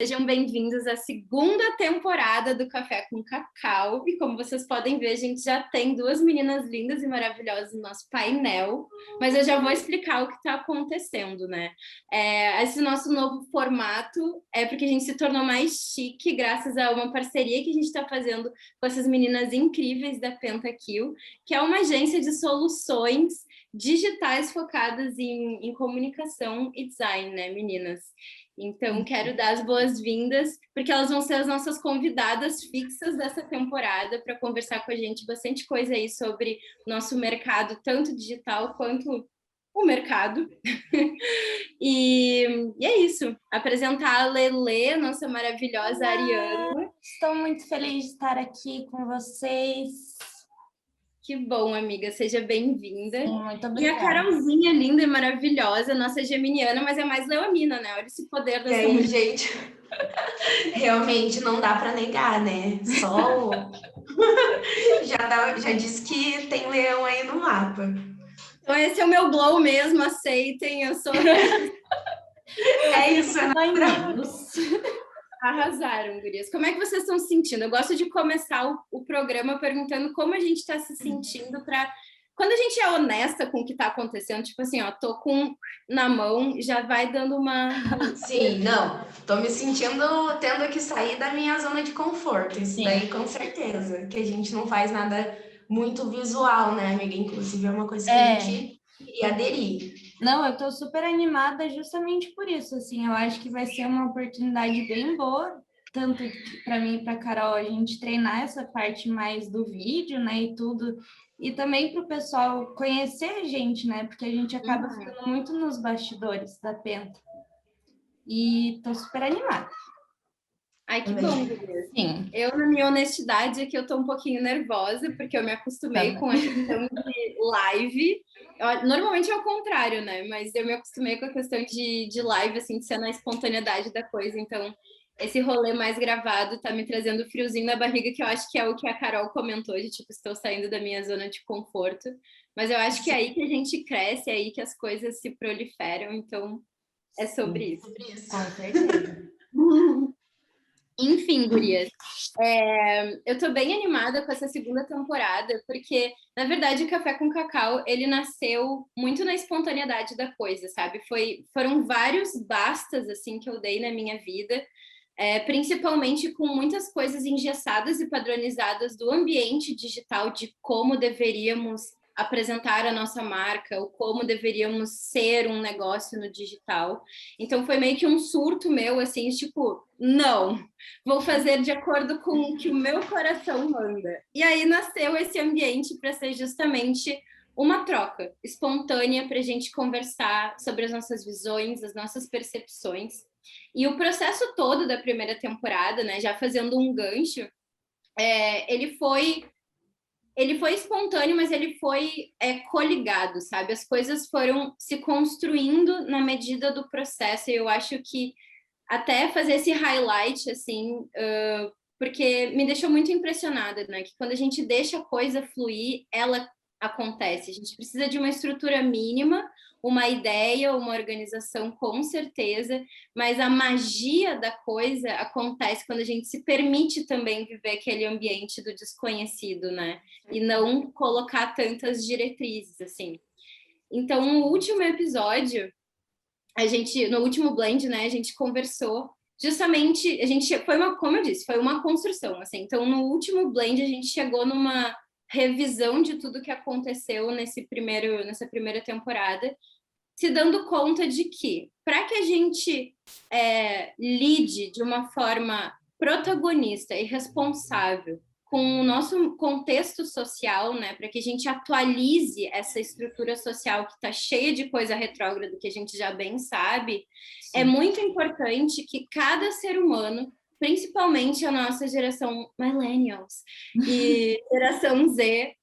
Sejam bem-vindos à segunda temporada do Café com Cacau. E como vocês podem ver, a gente já tem duas meninas lindas e maravilhosas no nosso painel. Mas eu já vou explicar o que está acontecendo, né? Esse nosso novo formato é porque a gente se tornou mais chique graças a uma parceria que a gente está fazendo com essas meninas incríveis da Pentakill, que é uma agência de soluções digitais focadas em comunicação e design, né, meninas? Então, quero dar as boas-vindas, porque elas vão ser as nossas convidadas fixas dessa temporada para conversar com a gente bastante coisa aí sobre o nosso mercado, tanto digital quanto o mercado. E é isso. Apresentar a Lelê, nossa maravilhosa Ariana. Estou muito feliz de estar aqui com vocês. Que bom, amiga. Seja bem-vinda. Muito obrigada. E a Carolzinha, linda e maravilhosa, nossa geminiana, mas é mais leonina, né? Olha esse poder dessa mulher. mulher. Gente, realmente não dá para negar, né? Só já disse que tem leão aí no mapa. Então esse é o meu glow mesmo, aceitem, eu sou... É isso, né? Arrasaram, gurias. Como é que vocês estão se sentindo? Eu gosto de começar o programa perguntando como a gente está se sentindo para... Quando a gente é honesta com o que está acontecendo, tipo assim, ó, tô com na mão, já vai dando uma... Sim, não. Tô me sentindo tendo que sair da minha zona de conforto. Isso daí, com certeza. Que a gente não faz nada muito visual, né, amiga? Inclusive, é uma coisa que a gente queria aderir. Não, eu tô super animada justamente por isso, assim, eu acho que vai ser uma oportunidade bem boa, tanto para mim e para Carol, a gente treinar essa parte mais do vídeo, né, e tudo, e também para o pessoal conhecer a gente, né, porque a gente acaba ficando muito nos bastidores da Penta. E tô super animada. Ai, que bom, Gurias. Sim. Eu, na minha honestidade, é que eu tô um pouquinho nervosa, porque eu me acostumei com a questão de live. Normalmente é o contrário, né? Mas eu me acostumei com a questão de live, assim, de ser na espontaneidade da coisa. Então, esse rolê mais gravado tá me trazendo friozinho na barriga, que eu acho que é o que a Carol comentou, de tipo, estou saindo da minha zona de conforto. Mas eu acho que é aí que a gente cresce, é aí que as coisas se proliferam. Então, é sobre isso. Com certeza. Enfim, gurias, eu tô bem animada com essa segunda temporada, porque, na verdade, o Café com Cacau, ele nasceu muito na espontaneidade da coisa, sabe? Foram vários bastas, assim, que eu dei na minha vida, principalmente com muitas coisas engessadas e padronizadas do ambiente digital, de como deveríamos apresentar a nossa marca, ou como deveríamos ser um negócio no digital. Então foi meio que um surto meu, assim, tipo, não, vou fazer de acordo com o que o meu coração manda. E aí nasceu esse ambiente para ser justamente uma troca espontânea para a gente conversar sobre as nossas visões, as nossas percepções. E o processo todo da primeira temporada, né, já fazendo um gancho, ele foi espontâneo, mas ele foi coligado, sabe? As coisas foram se construindo na medida do processo, e eu acho que até fazer esse highlight, assim, porque me deixou muito impressionada, né? Que quando a gente deixa a coisa fluir, ela acontece. A gente precisa de uma estrutura mínima, uma ideia, uma organização, com certeza, mas a magia da coisa acontece quando a gente se permite também viver aquele ambiente do desconhecido, né? E não colocar tantas diretrizes, assim. Então, no último episódio, no último blend, né, a gente conversou justamente, como eu disse, foi uma construção, assim. Então, no último blend, a gente chegou numa revisão de tudo que aconteceu nessa primeira temporada, se dando conta de que, para que a gente lide de uma forma protagonista e responsável com o nosso contexto social, né, para que a gente atualize essa estrutura social que está cheia de coisa retrógrada, que a gente já bem sabe, é muito importante que cada ser humano, principalmente a nossa geração millennials e geração Z,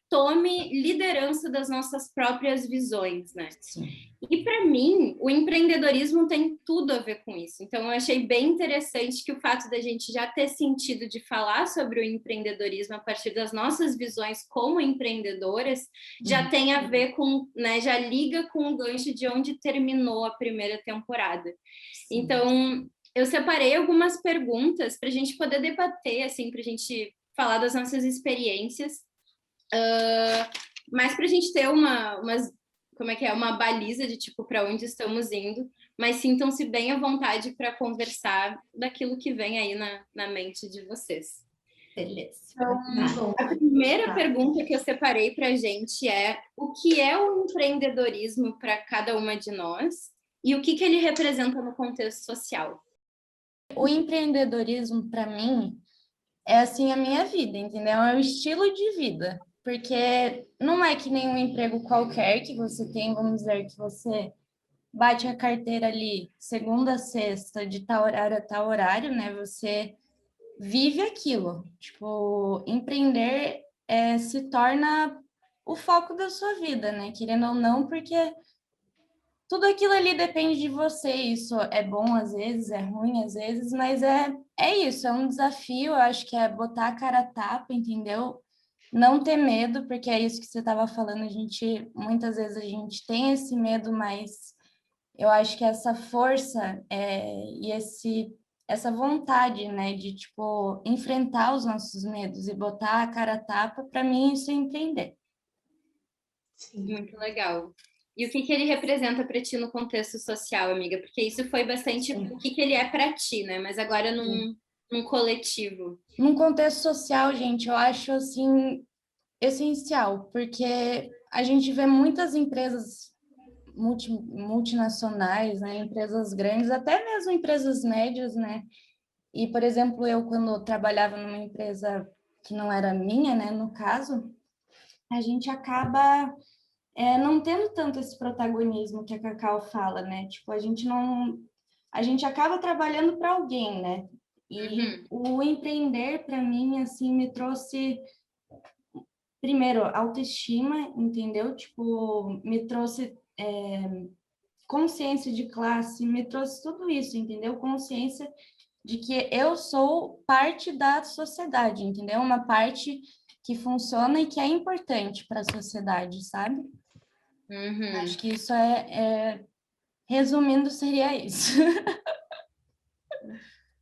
tome liderança das nossas próprias visões, né? Sim. E para mim, o empreendedorismo tem tudo a ver com isso. Então, eu achei bem interessante que o fato da gente já ter sentido de falar sobre o empreendedorismo a partir das nossas visões como empreendedoras, já tem a ver com, né, já liga com o gancho de onde terminou a primeira temporada. Sim. Então, eu separei algumas perguntas para a gente poder debater, assim, para a gente falar das nossas experiências, mas para a gente ter uma baliza de tipo para onde estamos indo, mas sintam-se bem à vontade para conversar daquilo que vem aí na mente de vocês. Beleza. Então, a primeira pergunta que eu separei para a gente é: o que é o empreendedorismo para cada uma de nós e o que ele representa no contexto social? O empreendedorismo, para mim, é assim a minha vida, entendeu? É um estilo de vida, porque não é que nem um emprego qualquer que você tem, vamos dizer, que você bate a carteira ali segunda a sexta, de tal horário a tal horário, né? Você vive aquilo. Tipo, empreender se torna o foco da sua vida, né? Querendo ou não, porque tudo aquilo ali depende de você. Isso é bom às vezes, é ruim às vezes, mas é isso, é um desafio. Eu acho que é botar a cara a tapa, entendeu? Não ter medo, porque é isso que você estava falando. Muitas vezes a gente tem esse medo, mas eu acho que essa força e essa vontade, né, de tipo enfrentar os nossos medos e botar a cara a tapa, para mim isso é empreender. Sim. Muito legal. E o que ele representa para ti no contexto social, amiga? Porque isso foi bastante o que ele é para ti, né? Mas agora num coletivo. Num contexto social, gente, eu acho assim essencial, porque a gente vê muitas empresas multinacionais, né, empresas grandes, até mesmo empresas médias, né? E, por exemplo, eu quando trabalhava numa empresa que não era minha, né, no caso, a gente acaba não tendo tanto esse protagonismo que a Cacau fala, né? Tipo, a gente acaba trabalhando para alguém, né? E o empreender para mim assim me trouxe primeiro autoestima, entendeu? Tipo, me trouxe consciência de classe, me trouxe tudo isso, entendeu? Consciência de que eu sou parte da sociedade, entendeu? Uma parte que funciona e que é importante para a sociedade, sabe? Acho que isso resumindo, seria isso.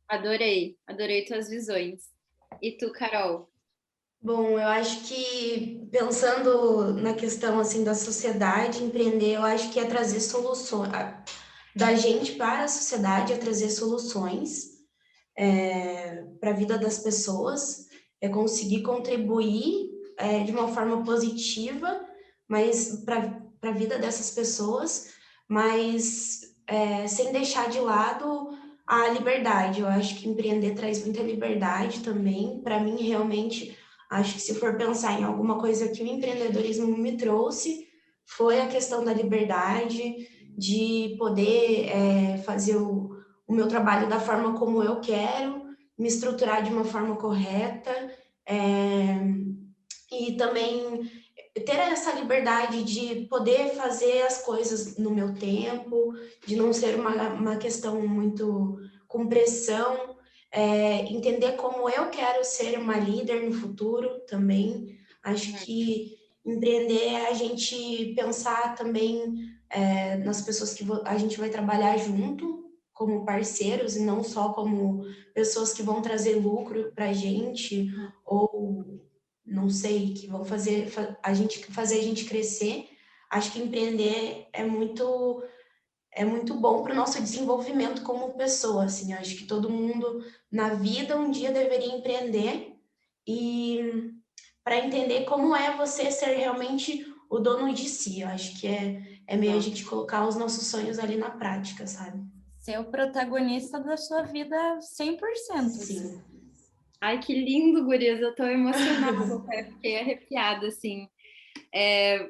Adorei tuas visões. E tu, Carol? Bom, eu acho que pensando na questão assim da sociedade, empreender, eu acho que é trazer soluções da gente para a sociedade, é trazer soluções para a vida das pessoas, é conseguir contribuir de uma forma positiva, mas para a vida dessas pessoas, mas sem deixar de lado a liberdade. Eu acho que empreender traz muita liberdade também. Para mim, realmente, acho que se for pensar em alguma coisa que o empreendedorismo me trouxe, foi a questão da liberdade, de poder fazer o meu trabalho da forma como eu quero, me estruturar de uma forma correta, e também ter essa liberdade de poder fazer as coisas no meu tempo, de não ser uma questão muito com pressão, entender como eu quero ser uma líder no futuro também. Acho que empreender é a gente pensar também nas pessoas que a gente vai trabalhar junto, como parceiros, e não só como pessoas que vão trazer lucro para a gente, ou não sei, que vão fazer a gente crescer. Acho que empreender é muito bom para o nosso desenvolvimento como pessoa, assim. Acho que todo mundo na vida um dia deveria empreender, e para entender como é você ser realmente o dono de si. Eu acho que é meio a gente colocar os nossos sonhos ali na prática, sabe? Ser o protagonista da sua vida 100%. Sim. Ai, que lindo, gurias. Eu tô emocionada, até fiquei arrepiada, assim.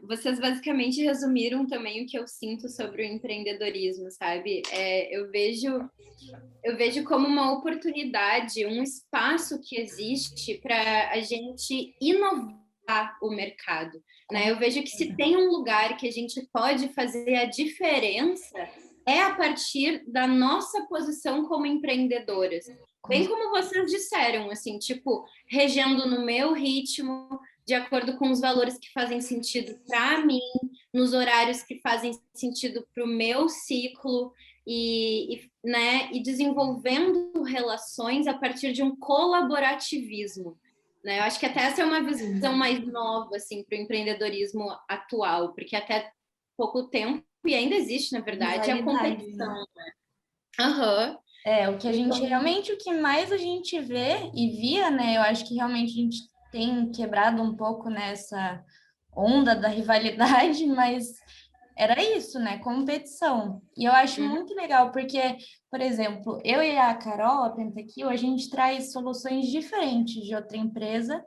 Vocês basicamente resumiram também o que eu sinto sobre o empreendedorismo, sabe? Eu vejo como uma oportunidade, um espaço que existe para a gente inovar o mercado, né? Eu vejo que se tem um lugar que a gente pode fazer a diferença é a partir da nossa posição como empreendedoras. Bem como vocês disseram, assim, tipo, regendo no meu ritmo, de acordo com os valores que fazem sentido para mim, nos horários que fazem sentido para o meu ciclo, né, e desenvolvendo relações a partir de um colaborativismo. Né? Eu acho que até essa é uma visão mais nova assim, para o empreendedorismo atual, porque até pouco tempo, e ainda existe, na verdade, a competição. Né? Uhum. O que a gente realmente, o que mais a gente vê e via, né? Eu acho que realmente a gente tem quebrado um pouco nessa onda da rivalidade, mas era isso, né? Competição. E eu acho muito legal, porque, por exemplo, eu e a Carol, a Pentakill, a gente traz soluções diferentes de outra empresa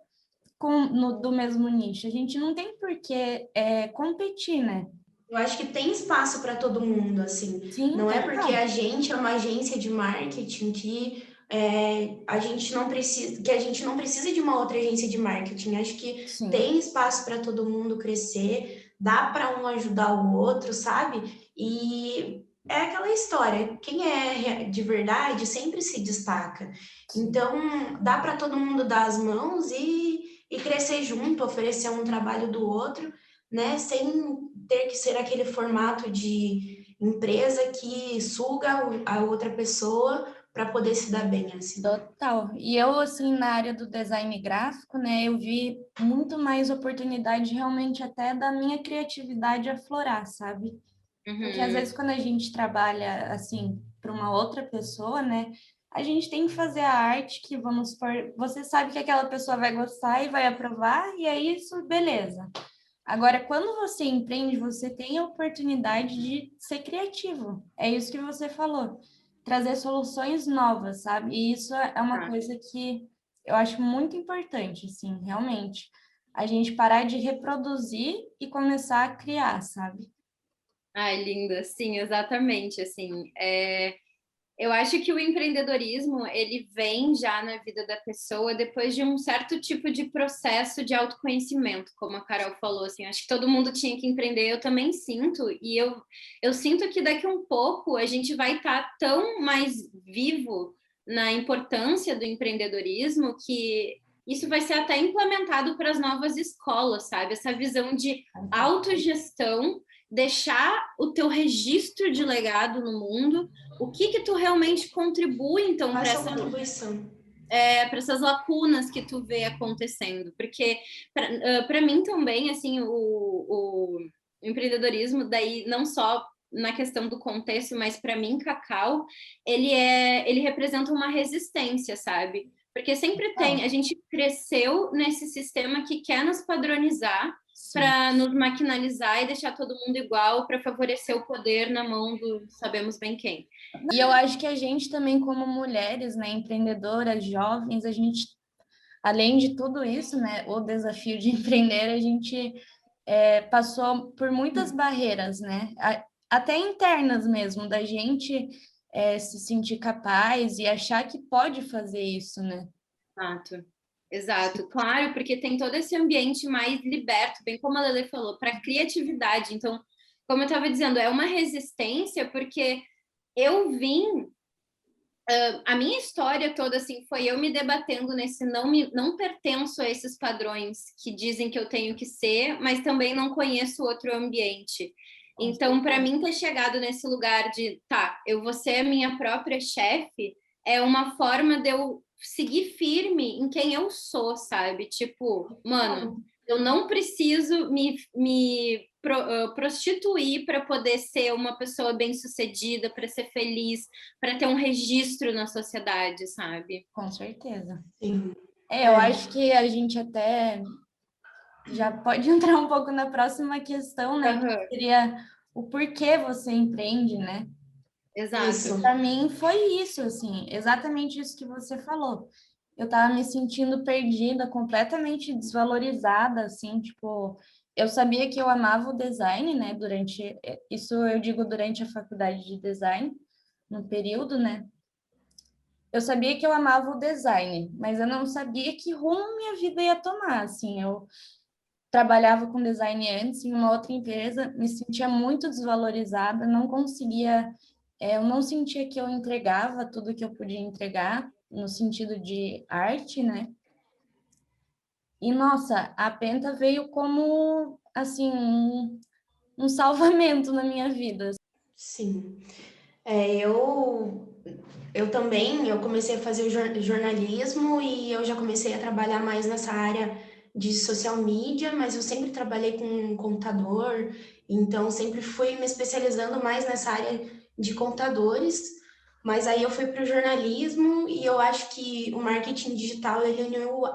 do mesmo nicho. A gente não tem por que competir, né? Eu acho que tem espaço para todo mundo, assim. Sim, não é porque a gente é uma agência de marketing que a gente não precisa de uma outra agência de marketing. Acho que tem espaço para todo mundo crescer, dá para um ajudar o outro, sabe? E é aquela história, quem é de verdade sempre se destaca. Então, dá para todo mundo dar as mãos e crescer junto, oferecer um trabalho do outro, né? Sem ter que ser aquele formato de empresa que suga a outra pessoa para poder se dar bem, assim. Total. E eu, assim, na área do design gráfico, né, eu vi muito mais oportunidade realmente até da minha criatividade aflorar, sabe? Porque às vezes quando a gente trabalha, assim, para uma outra pessoa, né, a gente tem que fazer a arte que, vamos supor, você sabe que aquela pessoa vai gostar e vai aprovar, e é isso, beleza. Agora, quando você empreende, você tem a oportunidade de ser criativo. É isso que você falou. Trazer soluções novas, sabe? E isso é uma coisa que eu acho muito importante, assim, realmente. A gente parar de reproduzir e começar a criar, sabe? Ai, linda, sim, exatamente, assim, eu acho que o empreendedorismo, ele vem já na vida da pessoa depois de um certo tipo de processo de autoconhecimento, como a Carol falou, assim, acho que todo mundo tinha que empreender, eu também sinto, e eu sinto que daqui a um pouco a gente vai estar tão mais vivo na importância do empreendedorismo que isso vai ser até implementado para as novas escolas, sabe? Essa visão de autogestão, deixar o teu registro de legado no mundo, o que tu realmente contribui, então, para essas lacunas que tu vê acontecendo. Porque, para mim também, assim, o empreendedorismo, daí não só na questão do contexto, mas para mim, Cacau, ele representa uma resistência, sabe? Porque sempre tem, a gente cresceu nesse sistema que quer nos padronizar, para nos maquinalizar e deixar todo mundo igual, para favorecer o poder na mão do sabemos bem quem. E eu acho que a gente também, como mulheres, né, empreendedoras, jovens, a gente, além de tudo isso, né, o desafio de empreender, a gente passou por muitas barreiras, né, até internas mesmo, da gente se sentir capaz e achar que pode fazer isso, né? Exato, claro, porque tem todo esse ambiente mais liberto, bem como a Lele falou, para criatividade. Então, como eu estava dizendo, é uma resistência, porque eu vim. A minha história toda assim foi eu me debatendo nesse não pertenço a esses padrões que dizem que eu tenho que ser, mas também não conheço outro ambiente. Então, para mim ter chegado nesse lugar de eu vou ser a minha própria chefe, é uma forma de eu seguir firme em quem eu sou, sabe? Tipo, mano, eu não preciso me prostituir para poder ser uma pessoa bem-sucedida, para ser feliz, para ter um registro na sociedade, sabe? Com certeza. Sim. Eu acho que a gente até já pode entrar um pouco na próxima questão, né? Que seria o porquê você empreende, né? Exato. Para mim foi isso, assim, exatamente isso que você falou. Eu estava me sentindo perdida, completamente desvalorizada, assim, tipo, eu sabia que eu amava o design, né? Isso eu digo durante a faculdade de design, no período, né? Eu sabia que eu amava o design, mas eu não sabia que rumo minha vida ia tomar, assim, eu trabalhava com design antes em uma outra empresa, me sentia muito desvalorizada, não conseguia, eu não sentia que eu entregava tudo que eu podia entregar, no sentido de arte, né? E, nossa, a Penta veio como, assim, um salvamento na minha vida. Sim. Eu também, eu comecei a fazer o jornalismo e eu já comecei a trabalhar mais nessa área de social media, mas eu sempre trabalhei com computador, então sempre fui me especializando mais nessa área de computadores, mas aí eu fui para o jornalismo e eu acho que o marketing digital ele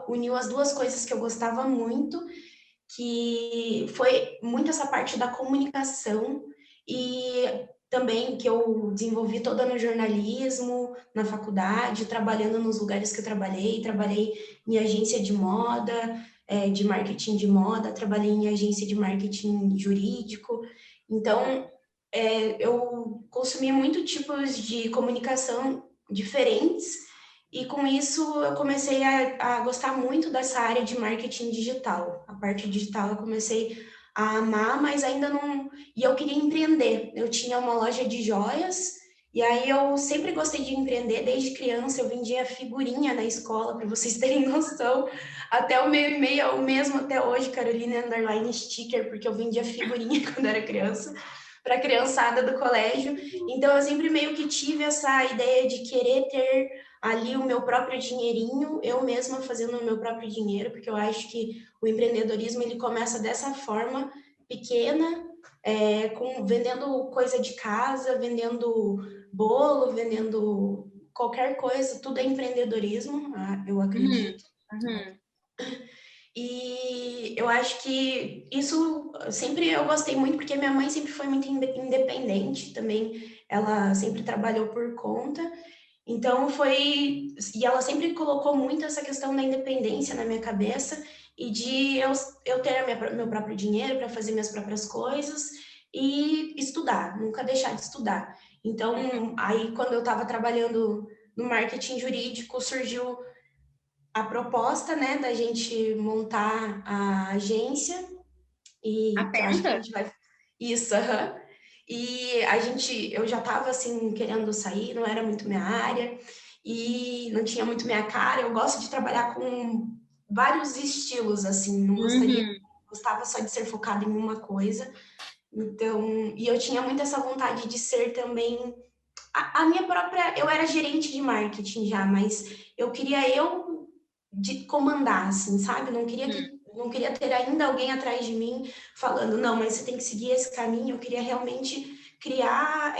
uniu as duas coisas que eu gostava muito, que foi muito essa parte da comunicação e também que eu desenvolvi toda no jornalismo, na faculdade, trabalhando nos lugares que eu trabalhei em agência de moda, de marketing de moda, trabalhei em agência de marketing jurídico, então eu consumi muitos tipos de comunicação diferentes e com isso eu comecei a gostar muito dessa área de marketing digital. A parte digital eu comecei a amar, mas ainda não. E eu queria empreender. Eu tinha uma loja de joias, e aí eu sempre gostei de empreender. Desde criança eu vendia figurinha na escola, para vocês terem noção. Até o meu e-mail é o mesmo até hoje, Caroline_Sticker, porque eu vendia figurinha quando era criança para a criançada do colégio. Então, eu sempre meio que tive essa ideia de querer ter ali o meu próprio dinheirinho, eu mesma fazendo o meu próprio dinheiro, porque eu acho que o empreendedorismo ele começa dessa forma pequena, vendendo coisa de casa, vendendo bolo, vendendo qualquer coisa, tudo é empreendedorismo, eu acredito. Uhum. E eu acho que isso sempre eu gostei muito, porque minha mãe sempre foi muito independente também, ela sempre trabalhou por conta, então foi. E ela sempre colocou muito essa questão da independência na minha cabeça e de eu ter meu próprio dinheiro para fazer minhas próprias coisas e estudar, nunca deixar de estudar. Então, aí quando eu estava trabalhando no marketing jurídico, surgiu a proposta, né, da gente montar a agência A e que eu acho que a Penta? gente vai isso, e eu já estava assim querendo sair, não era muito minha área e não tinha muito minha cara. Eu gosto de trabalhar com vários estilos assim, não gostava só de ser focada em uma coisa. Então, e eu tinha muito essa vontade de ser também a minha própria. Eu era gerente de marketing já, mas eu queria de comandar, assim, sabe? Não queria ter ainda alguém atrás de mim falando, não, mas você tem que seguir esse caminho. Eu queria realmente criar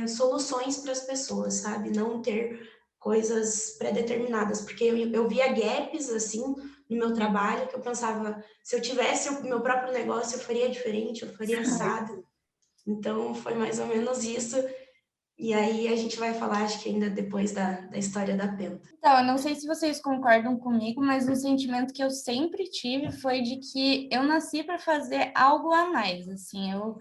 soluções para as pessoas, sabe? Não ter coisas pré-determinadas, porque eu via gaps, assim, no meu trabalho, que eu pensava, se eu tivesse o meu próprio negócio, eu faria diferente, eu faria assado. Então, foi mais ou menos isso. E aí a gente vai falar, acho que ainda depois da história da Penta. Então, eu não sei se vocês concordam comigo, mas um sentimento que eu sempre tive foi de que eu nasci para fazer algo a mais, assim, eu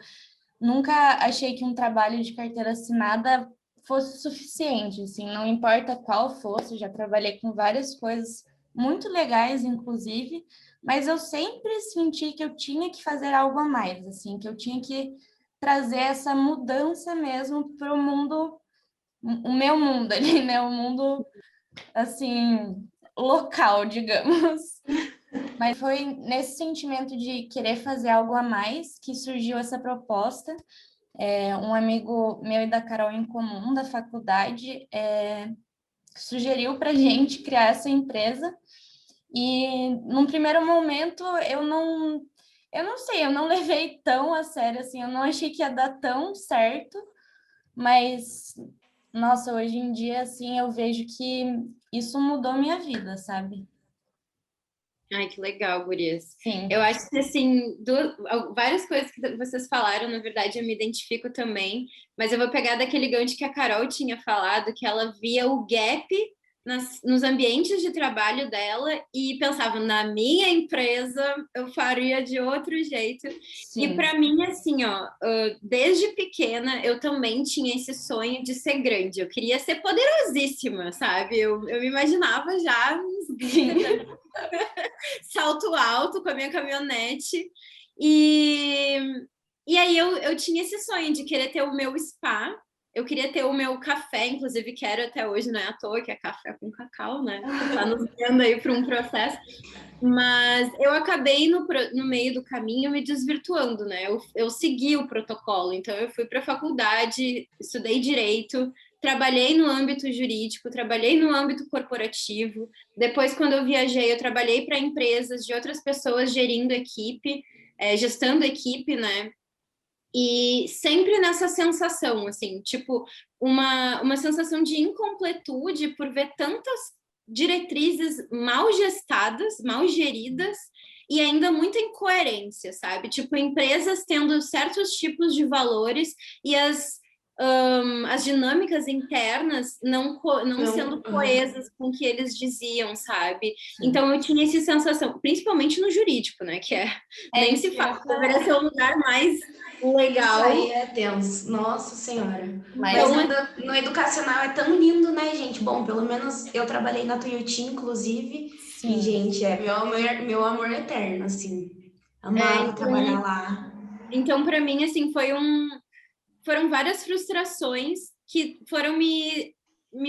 nunca achei que um trabalho de carteira assinada fosse suficiente, assim, não importa qual fosse, já trabalhei com várias coisas muito legais, inclusive, mas eu sempre senti que eu tinha que fazer algo a mais, assim, que eu tinha que trazer essa mudança mesmo para o mundo, o meu mundo ali, né, o mundo assim, local, digamos. Mas foi nesse sentimento de querer fazer algo a mais que surgiu essa proposta. Um amigo meu e da Carol em comum, da faculdade, sugeriu para a gente criar essa empresa. E num primeiro momento eu não sei, eu não levei tão a sério assim, eu não achei que ia dar tão certo, mas nossa, hoje em dia assim eu vejo que isso mudou minha vida, sabe? Ai, que legal, gurias. Sim. Eu acho que, assim, várias coisas que vocês falaram, na verdade, eu me identifico também, mas eu vou pegar daquele gancho que a Carol tinha falado, que ela via o gap nos ambientes de trabalho dela e pensava, na minha empresa eu faria de outro jeito. E Sim. para mim, assim, ó, desde pequena eu também tinha esse sonho de ser grande. Eu queria ser poderosíssima, sabe? Eu me imaginava já uns glitter salto alto com a minha caminhonete. E aí eu tinha esse sonho de querer ter o meu spa. eu queria ter o meu café, inclusive quero até hoje, não é à toa que é café com cacau, né? Tá nos guiando aí para um processo. Mas eu acabei no meio do caminho me desvirtuando, né? Eu segui o protocolo, então eu fui para a faculdade, estudei direito, trabalhei no âmbito jurídico, trabalhei no âmbito corporativo. Depois, quando eu viajei, eu trabalhei para empresas de outras pessoas gerindo equipe, gestando equipe, né? E sempre nessa sensação, assim, tipo, uma sensação de incompletude por ver tantas diretrizes mal gestadas, mal geridas e ainda muita incoerência, sabe? Tipo, empresas tendo certos tipos de valores e as dinâmicas internas não sendo coesas com o que eles diziam, sabe? Sim. Então eu tinha essa sensação, principalmente no jurídico, né? Que nem se fala, deveria ser o lugar mais legal. Isso aí é tenso, nossa senhora. Mas no educacional é tão lindo, né, gente? Bom, pelo menos eu trabalhei na Tuiuti, inclusive. Sim. E, gente, é meu amor eterno, assim. Amava trabalhar lá. Então, para mim, assim, foram várias frustrações que foram me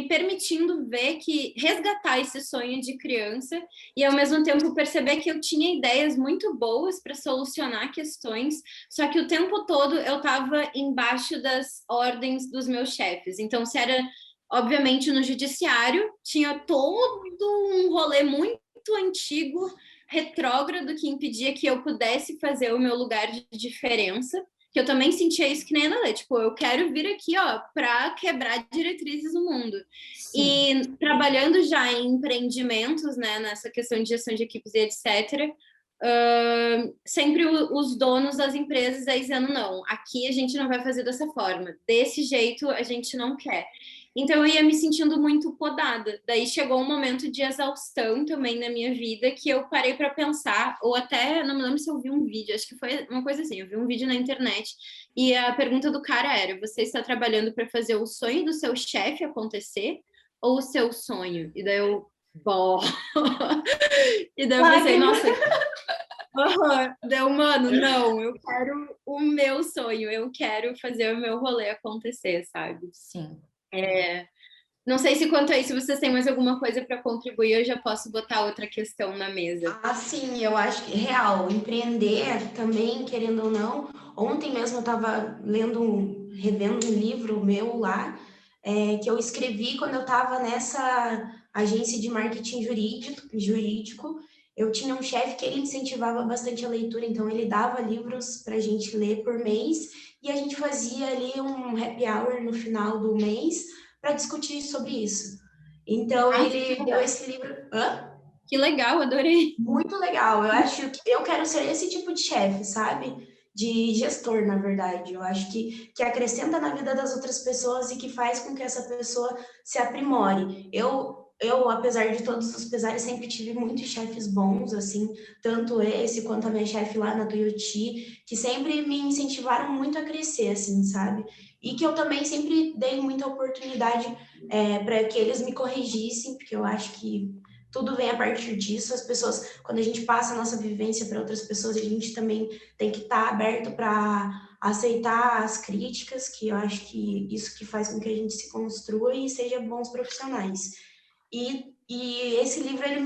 permitindo ver que resgatar esse sonho de criança e ao mesmo tempo perceber que eu tinha ideias muito boas para solucionar questões, só que o tempo todo eu estava embaixo das ordens dos meus chefes. Então, se era obviamente no judiciário, tinha todo um rolê muito antigo, retrógrado, que impedia que eu pudesse fazer o meu lugar de diferença. Que eu também sentia isso que nem a Ana Lê, tipo, eu quero vir aqui, ó, para quebrar diretrizes no mundo. Sim. E trabalhando já em empreendimentos, né, nessa questão de gestão de equipes e etc., sempre os donos das empresas aí dizendo, não, aqui a gente não vai fazer dessa forma, desse jeito a gente não quer. Então eu ia me sentindo muito podada. Daí chegou um momento de exaustão também na minha vida que eu parei para pensar, ou até, não me lembro se eu vi um vídeo, acho que foi uma coisa assim, eu vi um vídeo na internet e a pergunta do cara era, você está trabalhando para fazer o sonho do seu chefe acontecer ou o seu sonho? E daí eu, bom... e daí eu pensei, nossa... Deu, mano, não, eu quero o meu sonho, eu quero fazer o meu rolê acontecer, sabe? Sim. Não sei se quanto a isso vocês têm mais alguma coisa para contribuir, eu já posso botar outra questão na mesa. Ah, sim, eu acho que real, empreender também, querendo ou não. Ontem mesmo eu estava revendo um livro meu lá, que eu escrevi quando eu estava nessa agência de marketing jurídico. Eu tinha um chefe que ele incentivava bastante a leitura, então ele dava livros para a gente ler por mês e a gente fazia ali um happy hour no final do mês para discutir sobre isso. Então ele deu esse livro. Que legal, adorei. Muito legal. Eu acho que eu quero ser esse tipo de chefe, sabe? De gestor, na verdade. Eu acho que acrescenta na vida das outras pessoas e que faz com que essa pessoa se aprimore. Eu, apesar de todos os pesares, sempre tive muitos chefes bons, assim, tanto esse quanto a minha chefe lá na Tuiuti, que sempre me incentivaram muito a crescer, assim, sabe? E que eu também sempre dei muita oportunidade para que eles me corrigissem, porque eu acho que tudo vem a partir disso. As pessoas, quando a gente passa a nossa vivência para outras pessoas, a gente também tem que estar aberto para aceitar as críticas, que eu acho que isso que faz com que a gente se construa e seja bons profissionais. E esse livro, ele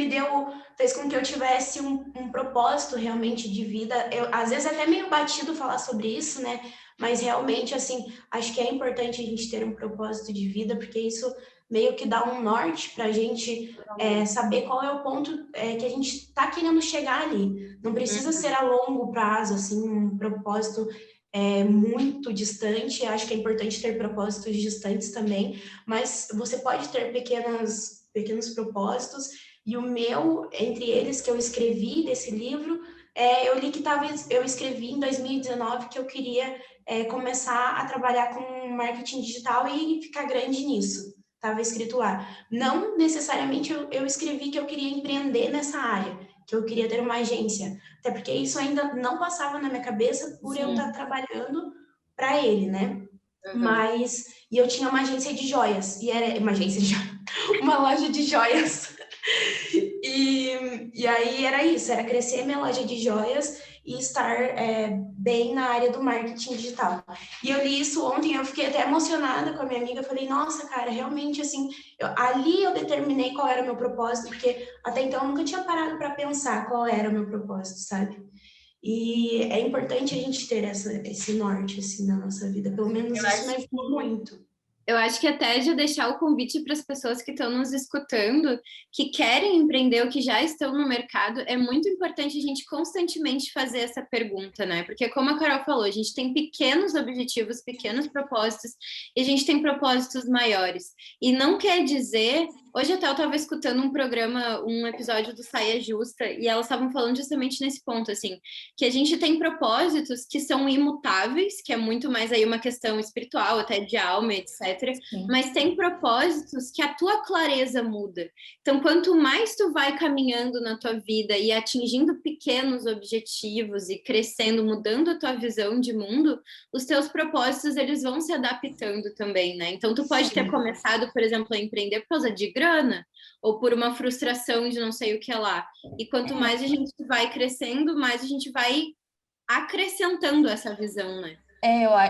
fez com que eu tivesse um propósito realmente de vida. Às vezes é até meio batido falar sobre isso, né? Mas realmente, assim, acho que é importante a gente ter um propósito de vida, porque isso meio que dá um norte para a gente saber qual é o ponto que a gente está querendo chegar ali. Não precisa ser a longo prazo, assim, um propósito muito distante. Acho que é importante ter propósitos distantes também, mas você pode ter pequenos propósitos, e o meu, entre eles, que eu escrevi desse livro, eu li que eu escrevi em 2019 que eu queria começar a trabalhar com marketing digital e ficar grande nisso. Estava escrito lá. Não necessariamente eu escrevi que eu queria empreender nessa área, que eu queria ter uma agência, até porque isso ainda não passava na minha cabeça por eu estar trabalhando para ele, né? Mas, e eu tinha uma agência de joias, e era uma agência de joias, uma loja de joias. E aí era isso, era crescer minha loja de joias e estar bem na área do marketing digital. E eu li isso ontem, eu fiquei até emocionada com a minha amiga, eu falei, nossa, cara, realmente, assim, ali eu determinei qual era o meu propósito, porque até então eu nunca tinha parado para pensar qual era o meu propósito, sabe? E é importante a gente ter esse norte, assim, na nossa vida, pelo menos Eu isso acho me ajudou muito. Eu acho que até já deixar o convite para as pessoas que estão nos escutando, que querem empreender ou que já estão no mercado, é muito importante a gente constantemente fazer essa pergunta, né? Porque, como a Carol falou, a gente tem pequenos objetivos, pequenos propósitos, e a gente tem propósitos maiores. E não quer dizer. Hoje até eu estava escutando um programa, um episódio do Saia Justa, e elas estavam falando justamente nesse ponto, assim, que a gente tem propósitos que são imutáveis, que é muito mais aí uma questão espiritual, até de alma, etc. Sim. Mas tem propósitos que a tua clareza muda. Então, quanto mais tu vai caminhando na tua vida e atingindo pequenos objetivos e crescendo, mudando a tua visão de mundo, os teus propósitos eles vão se adaptando também, né? Então, tu pode ter começado, por exemplo, a empreender por causa de grana ou por uma frustração de não sei o que lá. E quanto mais a gente vai crescendo, mais a gente vai acrescentando essa visão, né?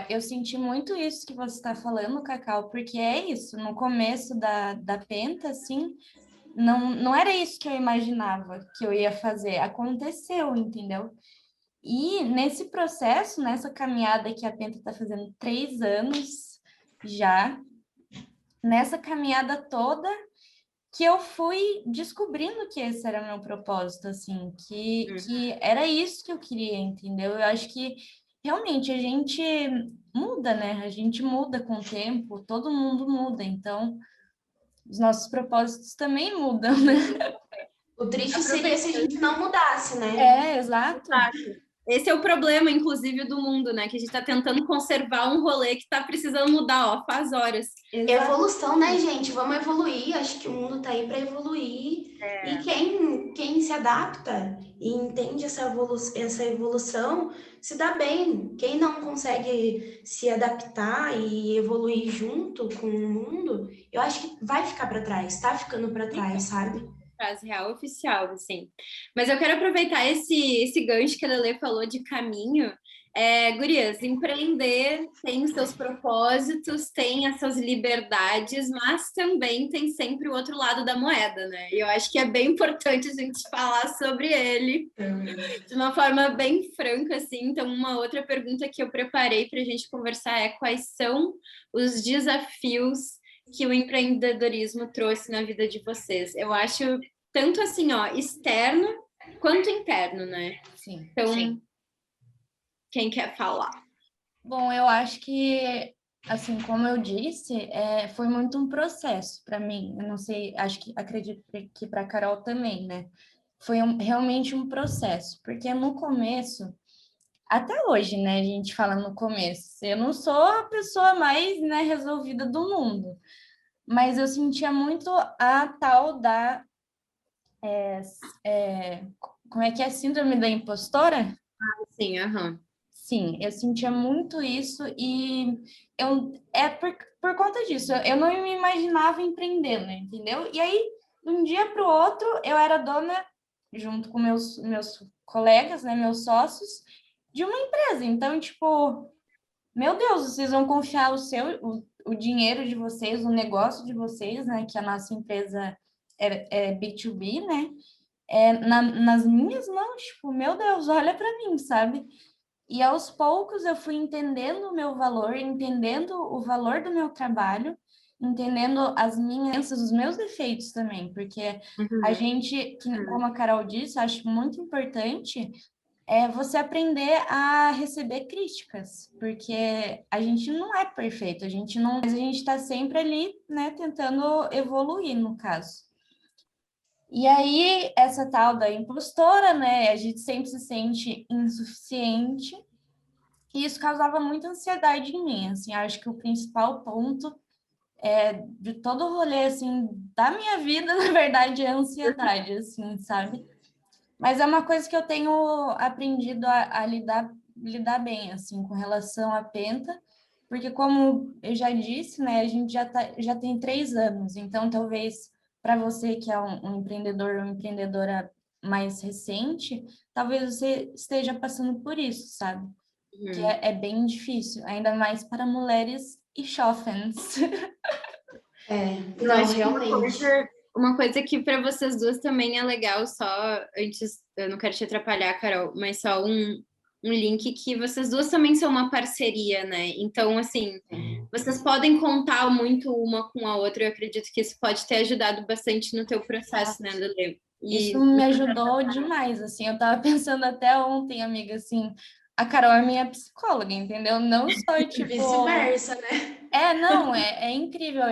Eu senti muito isso que você está falando, Cacau, porque é isso, no começo da Penta, assim, não era isso que eu imaginava que eu ia fazer, aconteceu, entendeu? E nesse processo, nessa caminhada que a Penta está fazendo 3 anos já, nessa caminhada toda, que eu fui descobrindo que esse era meu propósito, assim, que era isso que eu queria, entendeu? Eu acho que realmente a gente muda, né? A gente muda com o tempo, todo mundo muda, então os nossos propósitos também mudam, né? O triste seria se a gente não mudasse, né? Exato. Esse é o problema, inclusive, do mundo, né? Que a gente está tentando conservar um rolê que está precisando mudar, ó, faz horas. Exato. Evolução, né, gente? Vamos evoluir. Acho que o mundo tá aí para evoluir. E quem se adapta e entende essa evolução se dá bem. Quem não consegue se adaptar e evoluir junto com o mundo, eu acho que vai ficar para trás, tá ficando para trás, sabe? Frase real oficial, assim. Mas eu quero aproveitar esse gancho que a Lelê falou de caminho. Gurias, empreender tem os seus propósitos, tem essas liberdades, mas também tem sempre o outro lado da moeda, né? E eu acho que é bem importante a gente falar sobre ele de uma forma bem franca, assim. Então, uma outra pergunta que eu preparei para a gente conversar é quais são os desafios que o empreendedorismo trouxe na vida de vocês? Eu acho tanto assim, ó, externo quanto interno, né? Sim. Então, quem quer falar? Bom, eu acho que, assim, como eu disse, foi muito um processo para mim. Eu não sei, acredito que para a Carol também, né? Foi realmente um processo, porque no começo, até hoje, né, a gente fala no começo, eu não sou a pessoa mais, né, resolvida do mundo, mas eu sentia muito a tal da, como é que é, síndrome da impostora? Sim, aham. Sim, eu sentia muito isso e por conta disso, eu não me imaginava empreendendo, entendeu? E aí, de um dia para o outro, eu era dona, junto com meus colegas, né, meus sócios, de uma empresa. Então, tipo, meu Deus, vocês vão confiar o dinheiro de vocês, o negócio de vocês, né, que a nossa empresa é B2B, né, nas minhas mãos, tipo, meu Deus, olha para mim, sabe? E aos poucos eu fui entendendo o meu valor, entendendo o valor do meu trabalho, entendendo os meus defeitos também, porque a gente, como a Carol disse, acho muito importante você aprender a receber críticas, porque a gente não é perfeito, mas a gente está sempre ali, né, tentando evoluir, no caso. E aí, essa tal da impostora, né, a gente sempre se sente insuficiente, e isso causava muita ansiedade em mim, assim, acho que o principal ponto de todo o rolê, assim, da minha vida, na verdade, é a ansiedade, assim, sabe? Mas é uma coisa que eu tenho aprendido a lidar bem, assim, com relação à Penta, porque como eu já disse, né, a gente já tem 3 anos, então talvez para você que é um empreendedor ou empreendedora mais recente, talvez você esteja passando por isso, sabe? Que é bem difícil, ainda mais para mulheres e jovens. Não, realmente. Uma coisa que para vocês duas também é legal, só antes, eu não quero te atrapalhar, Carol, mas só um link que vocês duas também são uma parceria, né? Então, assim, vocês podem contar muito uma com a outra, eu acredito que isso pode ter ajudado bastante no teu processo, né, Lele? Isso me ajudou demais, assim, eu tava pensando até ontem, amiga, assim, a Carol é minha psicóloga, entendeu? Não só, tipo... Vice-versa, né? Não, é incrível,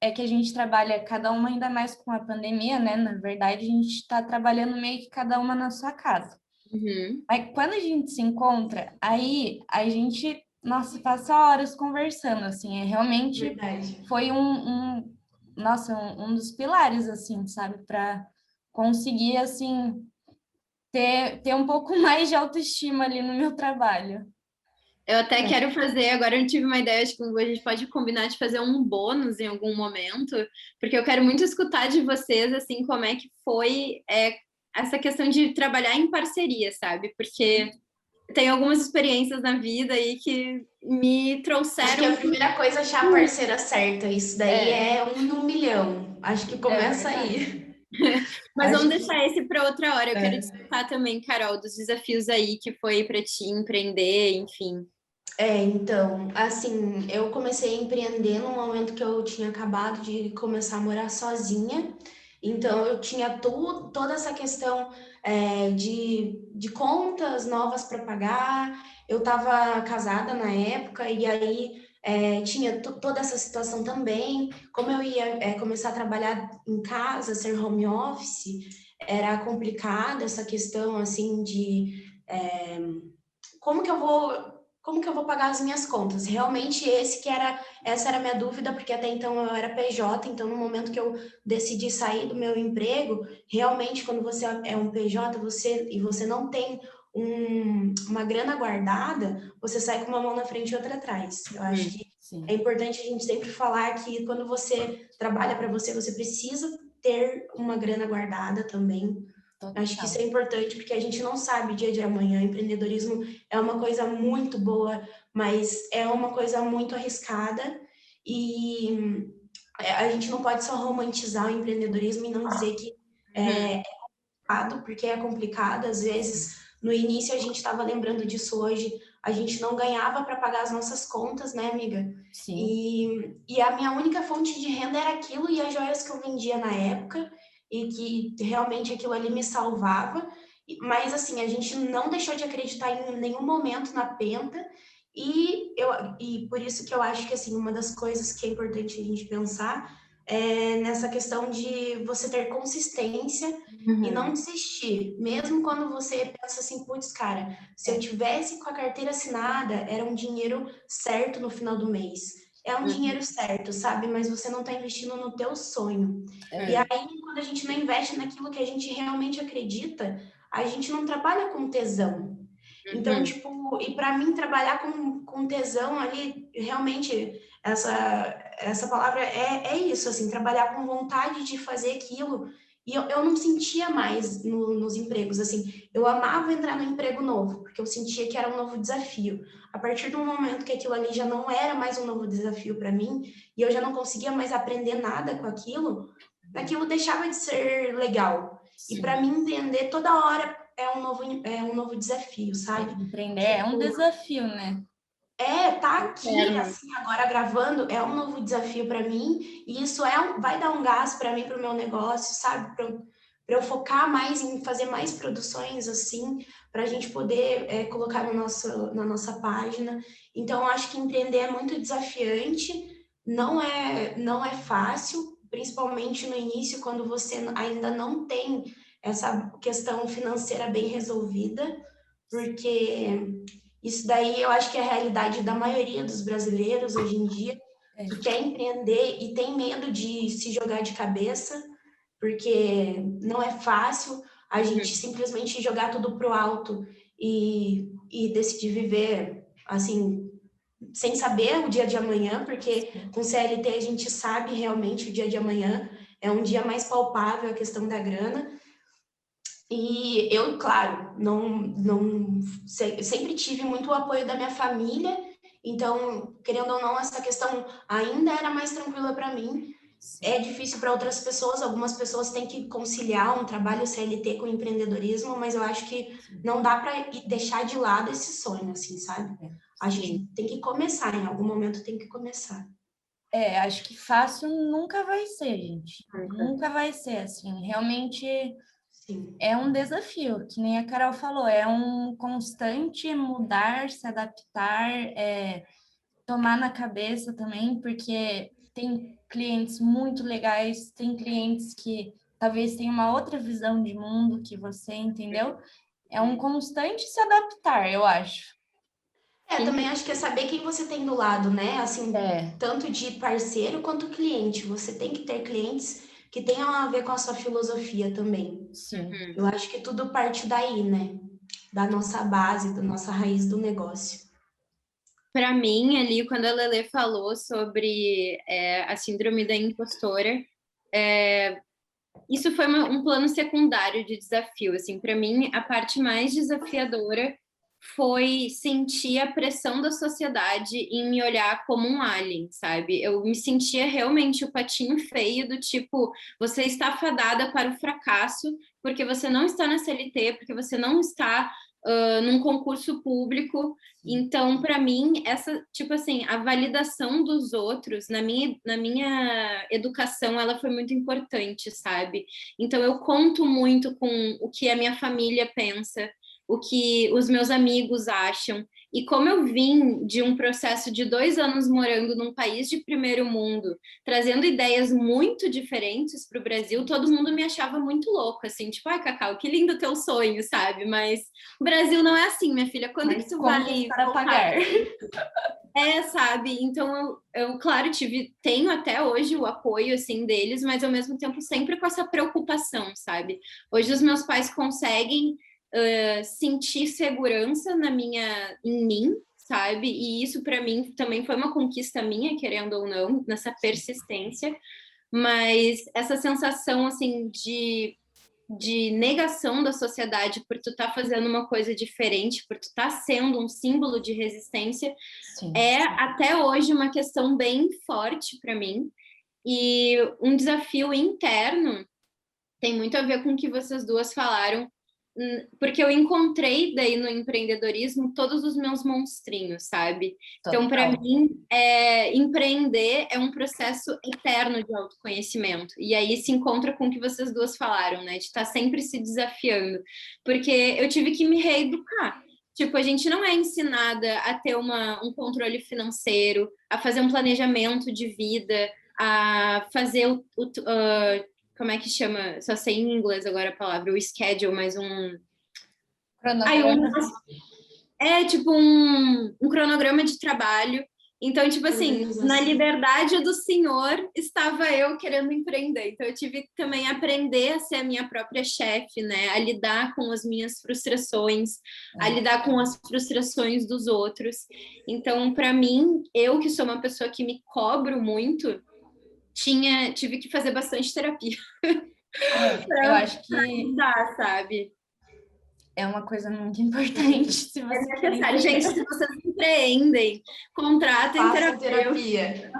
é que a gente trabalha cada uma ainda mais com a pandemia, né? Na verdade, a gente está trabalhando meio que cada uma na sua casa. Mas quando a gente se encontra, aí a gente, nossa, passa horas conversando, assim, realmente Verdade. foi um dos pilares, assim, sabe? Para conseguir, assim, ter um pouco mais de autoestima ali no meu trabalho. Eu até quero fazer, agora eu tive uma ideia, acho que a gente pode combinar de fazer um bônus em algum momento, porque eu quero muito escutar de vocês, assim, como é que foi essa questão de trabalhar em parceria, sabe? Porque tem algumas experiências na vida aí que me trouxeram... Acho que a primeira coisa é achar a parceira certa, isso daí é 1 no milhão. Acho que começa aí. Mas Acho vamos que... deixar esse para outra hora. Eu quero te escutar também, Carol, dos desafios aí que foi para ti empreender, enfim. Então, assim, eu comecei a empreender no momento que eu tinha acabado de começar a morar sozinha. Então, eu tinha toda essa questão de contas novas para pagar. Eu estava casada na época e aí tinha toda essa situação também. Como eu ia começar a trabalhar em casa, ser home office, era complicada essa questão, assim, de como que eu vou pagar as minhas contas? Realmente essa era a minha dúvida, porque até então eu era PJ, então no momento que eu decidi sair do meu emprego, realmente quando você é um PJ, você não tem uma grana guardada, você sai com uma mão na frente e outra atrás. Eu acho que é importante a gente sempre falar que quando você trabalha para você, você precisa ter uma grana guardada também. Total. Acho que isso é importante, porque a gente não sabe o dia de amanhã. Empreendedorismo é uma coisa muito boa, mas é uma coisa muito arriscada. E a gente não pode só romantizar o empreendedorismo e não dizer que é complicado, porque é complicado. Às vezes, no início, a gente estava lembrando disso hoje, a gente não ganhava para pagar as nossas contas, né, amiga? Sim. E a minha única fonte de renda era aquilo e as joias que eu vendia na época, e que realmente aquilo ali me salvava. Mas, assim, a gente não deixou de acreditar em nenhum momento na Penta, e por isso que eu acho que, assim, uma das coisas que é importante a gente pensar é nessa questão de você ter consistência e não desistir. Mesmo quando você pensa assim, putz, cara, se eu tivesse com a carteira assinada, era um dinheiro certo no final do mês. É um dinheiro certo, sabe? Mas você não está investindo no teu sonho. E aí, quando a gente não investe naquilo que a gente realmente acredita, a gente não trabalha com tesão. Então, tipo, e para mim trabalhar com tesão ali, realmente, essa palavra é isso, assim, trabalhar com vontade de fazer aquilo. E eu não sentia mais nos empregos, assim, eu amava entrar no emprego novo, porque eu sentia que era um novo desafio. A partir do momento que aquilo ali já não era mais um novo desafio para mim, e eu já não conseguia mais aprender nada com aquilo deixava de ser legal. Sim. E para mim entender toda hora é um novo desafio, sabe? Empreender é um desafio, né? Tá aqui, assim, agora gravando, é um novo desafio para mim, e isso vai dar um gás para mim, para o meu negócio, sabe? Para eu focar mais em fazer mais produções, assim, para a gente poder colocar na nossa página. Então, eu acho que empreender é muito desafiante, não é fácil, principalmente no início, quando você ainda não tem essa questão financeira bem resolvida, porque isso daí eu acho que é a realidade da maioria dos brasileiros hoje em dia, que quer empreender e tem medo de se jogar de cabeça, porque não é fácil a gente simplesmente jogar tudo pro alto e decidir viver, assim, sem saber o dia de amanhã, porque com CLT a gente sabe realmente o dia de amanhã. é um dia mais palpável a questão da grana. E eu, claro, sempre tive muito o apoio da minha família, então, querendo ou não, essa questão ainda era mais tranquila para mim. É difícil para outras pessoas, algumas pessoas têm que conciliar um trabalho CLT com empreendedorismo, mas eu acho que não dá para deixar de lado esse sonho, assim, sabe? Acho que tem que começar, em algum momento tem que começar. Acho que fácil nunca vai ser, gente. Nunca vai ser, assim. Realmente é um desafio, que nem a Carol falou, é um constante mudar, se adaptar, tomar na cabeça também, porque tem clientes muito legais, tem clientes que talvez tenham uma outra visão de mundo que você, entendeu? É um constante se adaptar, eu acho. Também acho que é saber quem você tem do lado, né? Assim, tanto de parceiro quanto cliente. Você tem que ter clientes que tenham a ver com a sua filosofia também. Sim. Eu acho que tudo parte daí, né? Da nossa base, da nossa raiz do negócio. Para mim, ali, quando a Lelê falou sobre a síndrome da impostora, isso foi um plano secundário de desafio. Assim, para mim, a parte mais desafiadora foi sentir a pressão da sociedade em me olhar como um alien, sabe? Eu me sentia realmente o patinho feio do tipo, você está fadada para o fracasso porque você não está na CLT, porque você não está num concurso público. Então, para mim, essa, tipo assim, a validação dos outros na minha educação, ela foi muito importante, sabe? Então, eu conto muito com o que a minha família pensa, o que os meus amigos acham. E como eu vim de um processo de 2 anos morando num país de primeiro mundo, trazendo ideias muito diferentes para o Brasil, todo mundo me achava muito louca, assim, tipo, ai, Cacau, que lindo teu sonho, sabe? Mas o Brasil não é assim, minha filha. Quando que tu vai para pagar? Sabe? Então eu claro, tenho até hoje o apoio assim deles, mas ao mesmo tempo sempre com essa preocupação, sabe? Hoje os meus pais conseguem sentir segurança em mim, sabe? E isso para mim também foi uma conquista minha, querendo ou não, nessa persistência. Mas essa sensação assim de negação da sociedade por tu estar fazendo uma coisa diferente, por tu estar sendo um símbolo de resistência, até hoje uma questão bem forte para mim. E um desafio interno tem muito a ver com o que vocês duas falaram, porque eu encontrei daí no empreendedorismo todos os meus monstrinhos, sabe? Então, para mim, empreender é um processo eterno de autoconhecimento. E aí se encontra com o que vocês duas falaram, né? De estar sempre se desafiando. Porque eu tive que me reeducar. Tipo, a gente não é ensinada a ter um controle financeiro, a fazer um planejamento de vida, a fazer como é que chama? Só sei em inglês agora a palavra, o schedule, mas tipo um cronograma de trabalho. Então, tipo assim, na liberdade do Senhor estava eu querendo empreender. Então, eu tive que também aprender a ser a minha própria chefe, né? A lidar com as minhas frustrações, a lidar com as frustrações dos outros. Então, para mim, eu que sou uma pessoa que me cobro muito, tive que fazer bastante terapia. Eu acho que dá, sabe? É uma coisa muito importante. Se você necessário. Gente, se vocês empreendem, contratem terapia.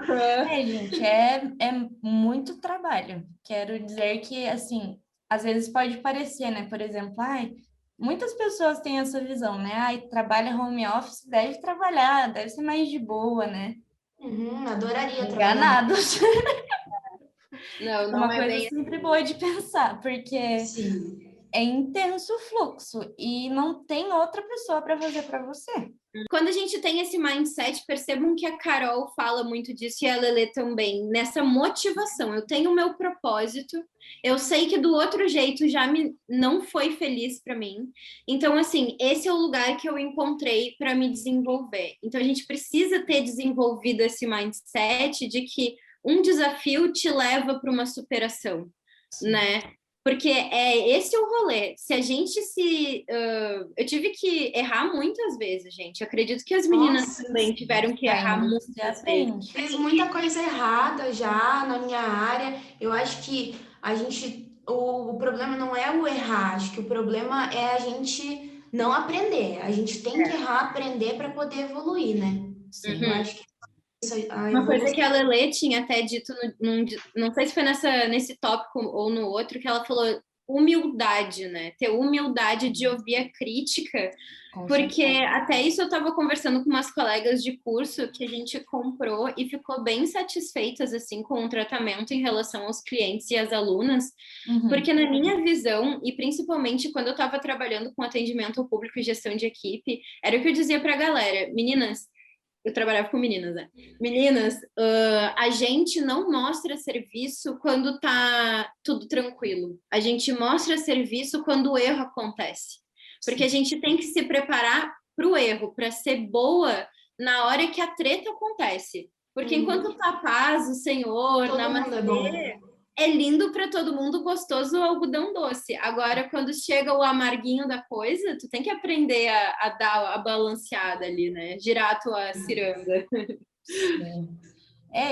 Gente, é muito trabalho. Quero dizer que, assim, às vezes pode parecer, né? Por exemplo, muitas pessoas têm essa visão, né? Trabalha home office, deve trabalhar, deve ser mais de boa, né? Adoraria Enganados. Não, não uma coisa sempre boa de pensar, porque Sim. É intenso o fluxo e não tem outra pessoa para fazer para você. Quando a gente tem esse mindset, percebam que a Carol fala muito disso e a Lelê também, nessa motivação. Eu tenho o meu propósito, eu sei que do outro jeito não foi feliz para mim. Então, assim, esse é o lugar que eu encontrei para me desenvolver. Então, a gente precisa ter desenvolvido esse mindset de que um desafio te leva para uma superação, né? Porque é esse o rolê. Se a gente se... eu tive que errar muitas vezes, gente. Eu acredito que as meninas Nossa, também tiveram que errar Ainda muitas você vezes. aprende. fiz muita coisa errada já na minha área. Eu acho que a gente... O problema não é o errar, acho que o problema é a gente não aprender. A gente tem que errar, aprender para poder evoluir, né? Sim. Eu acho que a Uma coisa evolução... que a Lelê tinha até dito, não sei se foi nesse tópico ou no outro, que ela falou humildade, né? Ter humildade de ouvir a crítica, Com porque certeza. até isso eu estava conversando com umas colegas de curso que a gente comprou e ficou bem satisfeitas, assim, com o tratamento em relação aos clientes e às alunas, porque na minha visão, e principalmente quando eu estava trabalhando com atendimento ao público e gestão de equipe, era o que eu dizia para a galera, meninas, eu trabalhava com meninas, né? Meninas, a gente não mostra serviço quando tá tudo tranquilo. A gente mostra serviço quando o erro acontece. Porque a gente tem que se preparar para o erro, para ser boa na hora que a treta acontece. Porque enquanto tá a paz, o Senhor, Todo mundo é bom. é lindo para todo mundo, gostoso o algodão doce. Agora, quando chega o amarguinho da coisa, tu tem que aprender a dar a balanceada ali, né? Girar a tua ciranda. Sim.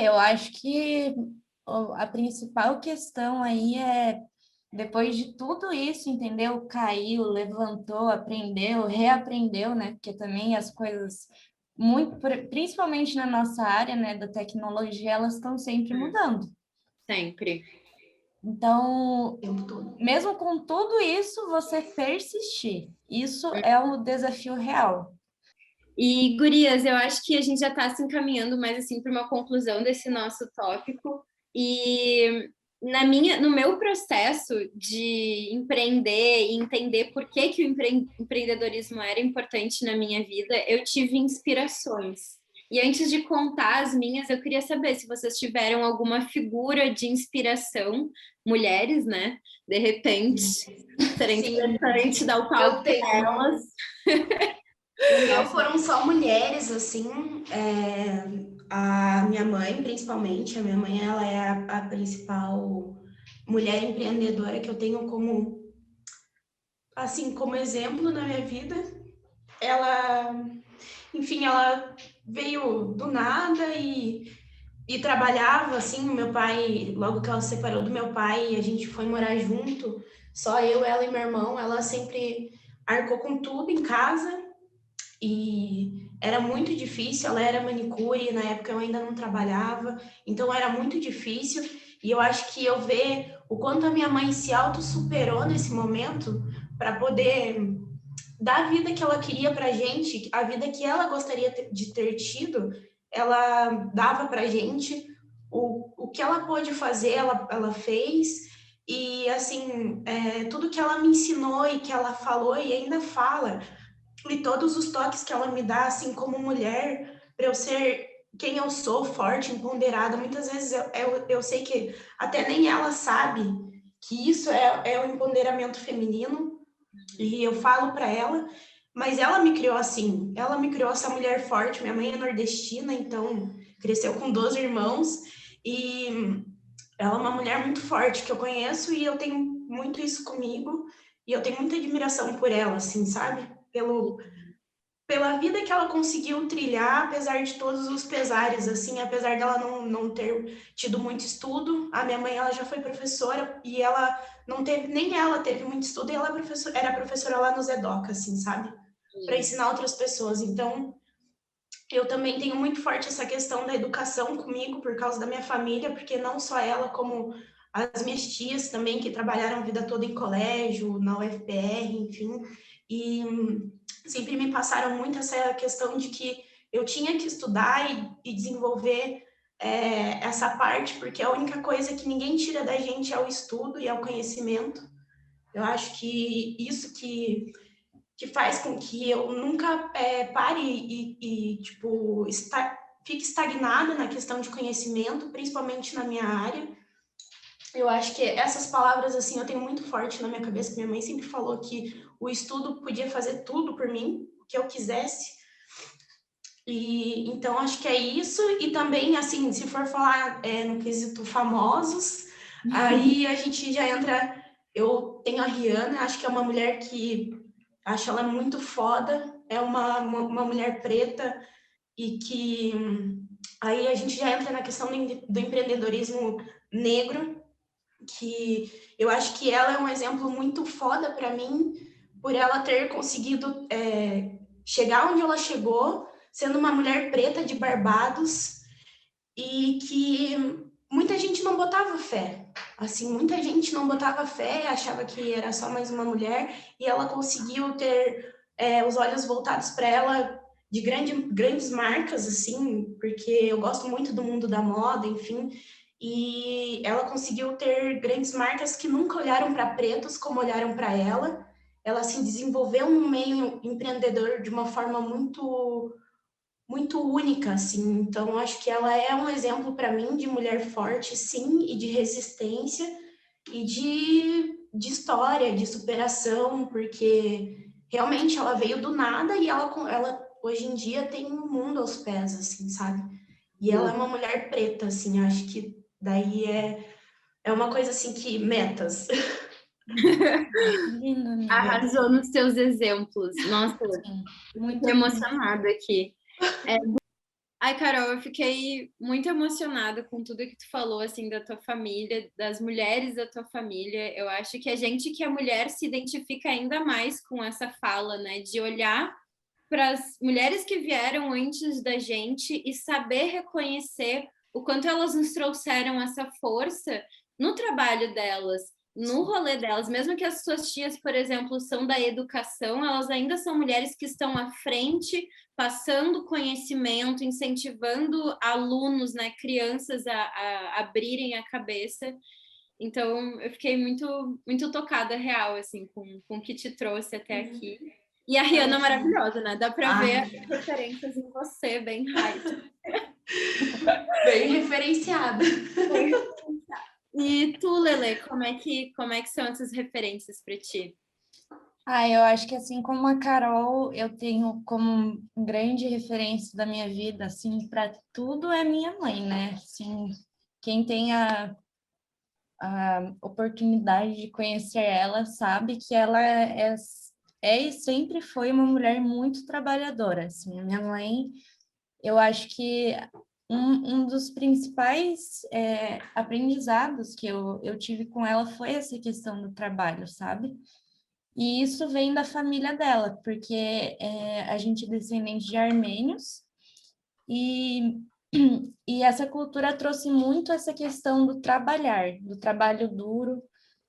Eu acho que a principal questão aí é, depois de tudo isso, entendeu? Caiu, levantou, aprendeu, reaprendeu, né? Porque também as coisas, principalmente na nossa área, né, da tecnologia, elas estão sempre mudando. Sempre. Então, O tempo todo. mesmo com tudo isso, você persistir. Isso é o desafio real. E, gurias, eu acho que a gente já está se encaminhando mais assim para uma conclusão desse nosso tópico. E no meu processo de empreender e entender por que que o empreendedorismo era importante na minha vida, eu tive inspirações. E antes de contar as minhas, eu queria saber se vocês tiveram alguma figura de inspiração, mulheres, né? De repente, seria interessante dar o palco Eu tenho. para elas. O meu foram só mulheres, assim, a minha mãe, principalmente. A minha mãe, ela é a principal mulher empreendedora que eu tenho como, assim, como exemplo na minha vida. Ela, enfim, ela veio do nada e trabalhava, assim, o meu pai, logo que ela se separou do meu pai, a gente foi morar junto, só eu, ela e meu irmão, ela sempre arcou com tudo em casa. E era muito difícil, ela era manicure, na época eu ainda não trabalhava, então era muito difícil. E eu acho que eu ver o quanto a minha mãe se auto-superou nesse momento para poder dar a vida que ela queria pra gente, a vida que ela gostaria de ter tido, ela dava pra gente. O que ela pôde fazer, ela fez. E, assim, tudo que ela me ensinou e que ela falou e ainda fala, e todos os toques que ela me dá, assim, como mulher, para eu ser quem eu sou, forte, empoderada. Muitas vezes eu sei que até nem ela sabe que isso é o empoderamento feminino, e eu falo para ela, mas ela me criou assim, ela me criou essa mulher forte. Minha mãe é nordestina, então cresceu com 12 irmãos, e ela é uma mulher muito forte que eu conheço, e eu tenho muito isso comigo, e eu tenho muita admiração por ela, assim, sabe? Pela vida que ela conseguiu trilhar, apesar de todos os pesares, assim, apesar dela não ter tido muito estudo. A minha mãe, ela já foi professora, e ela não teve, nem ela teve muito estudo, e ela era professora lá no Zedoca, assim, sabe? Para ensinar outras pessoas. Então, eu também tenho muito forte essa questão da educação comigo, por causa da minha família, porque não só ela, como as minhas tias também, que trabalharam a vida toda em colégio, na UFPR, enfim, e sempre me passaram muito essa questão de que eu tinha que estudar e desenvolver essa parte, porque a única coisa que ninguém tira da gente é o estudo e é o conhecimento. Eu acho que isso que faz com que eu nunca pare tipo, fique estagnada na questão de conhecimento, principalmente na minha área. Eu acho que essas palavras, assim, eu tenho muito forte na minha cabeça, que minha mãe sempre falou que o estudo podia fazer tudo por mim, o que eu quisesse. E então, acho que é isso. E também, assim, se for falar no quesito famosos, aí a gente já entra Eu tenho a Rihanna, acho que é uma mulher que acho ela muito foda, é uma mulher preta e que aí a gente já entra na questão do empreendedorismo negro, que eu acho que ela é um exemplo muito foda para mim, por ela ter conseguido chegar onde ela chegou, sendo uma mulher preta de Barbados, e que muita gente não botava fé. Assim, muita gente não botava fé, achava que era só mais uma mulher, e ela conseguiu ter os olhos voltados para ela de grandes marcas, assim, porque eu gosto muito do mundo da moda, enfim, e ela conseguiu ter grandes marcas que nunca olharam para pretos como olharam para ela. Ela se desenvolveu no meio empreendedor de uma forma muito única, assim. Então, acho que ela é um exemplo para mim de mulher forte, sim, e de resistência e de história, de superação, porque realmente ela veio do nada e ela hoje em dia tem um mundo aos pés, assim, sabe? E ela é uma mulher preta, assim, acho que daí é uma coisa assim que metas. Lindo, amiga. Arrasou nos seus exemplos. Nossa, Sim, muito fiquei lindo. emocionada aqui. Ai, Carol, eu fiquei muito emocionada com tudo que tu falou, assim, da tua família, das mulheres da tua família. Eu acho que a gente que é mulher se identifica ainda mais com essa fala, né? De olhar para as mulheres que vieram antes da gente e saber reconhecer o quanto elas nos trouxeram essa força no trabalho delas, no rolê delas, mesmo que as suas tias, por exemplo, são da educação, elas ainda são mulheres que estão à frente, passando conhecimento, incentivando alunos, né, crianças a abrirem a cabeça. Então, eu fiquei muito tocada, real, assim, com o que te trouxe até aqui. E a Rihanna é maravilhosa, né? Dá pra ver as referências em você, bem hype. Bem referenciada. E tu, Lele, como é que são essas referências para ti? Eu acho que assim como a Carol, eu tenho como grande referência da minha vida, assim, para tudo é minha mãe, né? Assim, quem tem a oportunidade de conhecer ela sabe que ela é e sempre foi uma mulher muito trabalhadora, assim. A minha mãe, eu acho que um dos principais aprendizados que eu tive com ela foi essa questão do trabalho, sabe? E isso vem da família dela, porque a gente é descendente de armênios e, e essa cultura trouxe muito essa questão do trabalhar, do trabalho duro,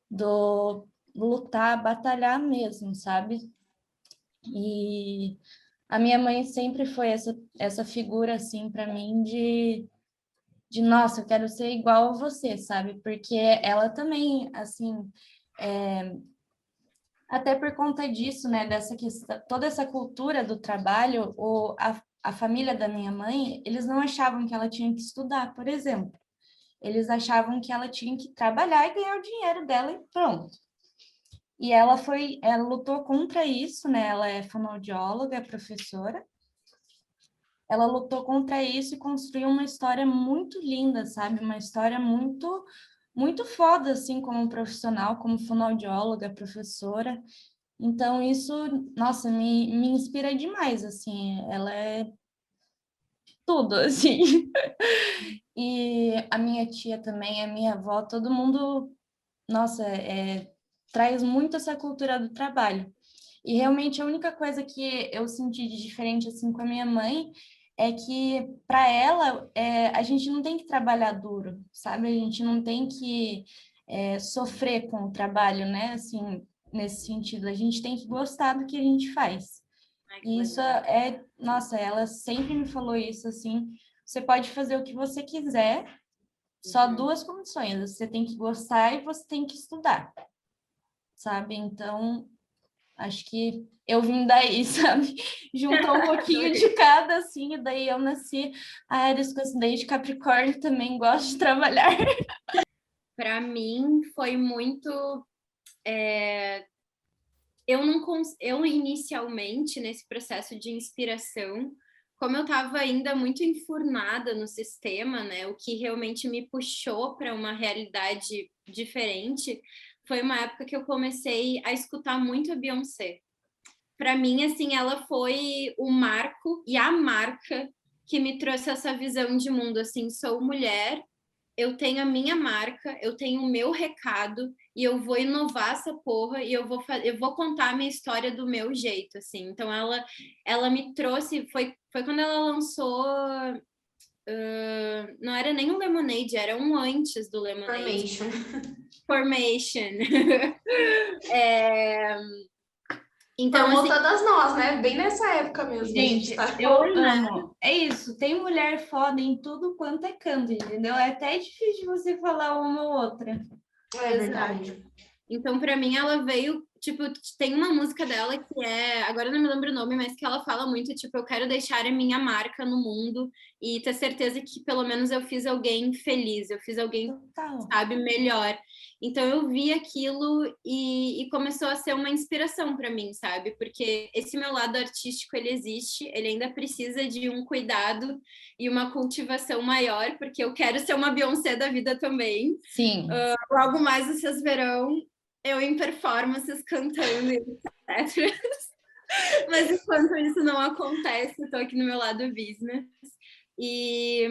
do lutar, batalhar mesmo, sabe? E a minha mãe sempre foi essa figura, assim, para mim, nossa, eu quero ser igual a você, sabe? Porque ela também, assim, até por conta disso, né, dessa questão, toda essa cultura do trabalho, a família da minha mãe, eles não achavam que ela tinha que estudar, por exemplo. Eles achavam que ela tinha que trabalhar e ganhar o dinheiro dela e pronto. E ela lutou contra isso, né? Ela é fonoaudióloga, é professora. Ela lutou contra isso e construiu uma história muito linda, sabe? Uma história muito foda, assim, como profissional, como fonoaudióloga, professora. Então, isso, nossa, me inspira demais, assim, ela é tudo, assim. E a minha tia também, a minha avó, todo mundo, nossa, traz muito essa cultura do trabalho. E realmente a única coisa que eu senti de diferente, assim, com a minha mãe é que, para ela, a gente não tem que trabalhar duro, sabe? A gente não tem que sofrer com o trabalho, né? Assim, nesse sentido, a gente tem que gostar do que a gente faz. Ai, que E isso legal. nossa, ela sempre me falou isso, assim, você pode fazer o que você quiser, só duas condições, você tem que gostar e você tem que estudar, sabe? Então, acho que eu vim daí, sabe? Juntou um pouquinho de cada, assim, e daí eu nasci a Áries com acidente de Capricórnio, também gosto de trabalhar. Para mim foi muito eu não eu inicialmente nesse processo de inspiração, como eu estava ainda muito enfurnada no sistema, né, o que realmente me puxou para uma realidade diferente, foi uma época que eu comecei a escutar muito a Beyoncé. Para mim, assim, ela foi o marco e a marca que me trouxe essa visão de mundo, assim, sou mulher, eu tenho a minha marca, eu tenho o meu recado e eu vou inovar essa porra e eu vou contar a minha história do meu jeito, assim. Então ela me trouxe, foi quando ela lançou, não era nem o Lemonade, era um antes do Lemonade. Formation. Então, formou assim, todas nós, né? Bem nessa época mesmo. Gente, eu amo. É isso, tem mulher foda em tudo quanto é canto, entendeu? É até difícil você falar uma ou outra. É verdade. Então, para mim, ela veio, tipo, tem uma música dela que é, agora eu não me lembro o nome, mas que ela fala muito, tipo, eu quero deixar a minha marca no mundo e ter certeza que pelo menos eu fiz alguém feliz, eu fiz alguém, sabe, melhor. Então eu vi aquilo e começou a ser uma inspiração para mim, sabe? Porque esse meu lado artístico, ele existe, ele ainda precisa de um cuidado e uma cultivação maior, porque eu quero ser uma Beyoncé da vida também. Sim. Logo mais vocês verão eu em performances cantando, etc. Mas enquanto isso não acontece, eu tô aqui no meu lado business. E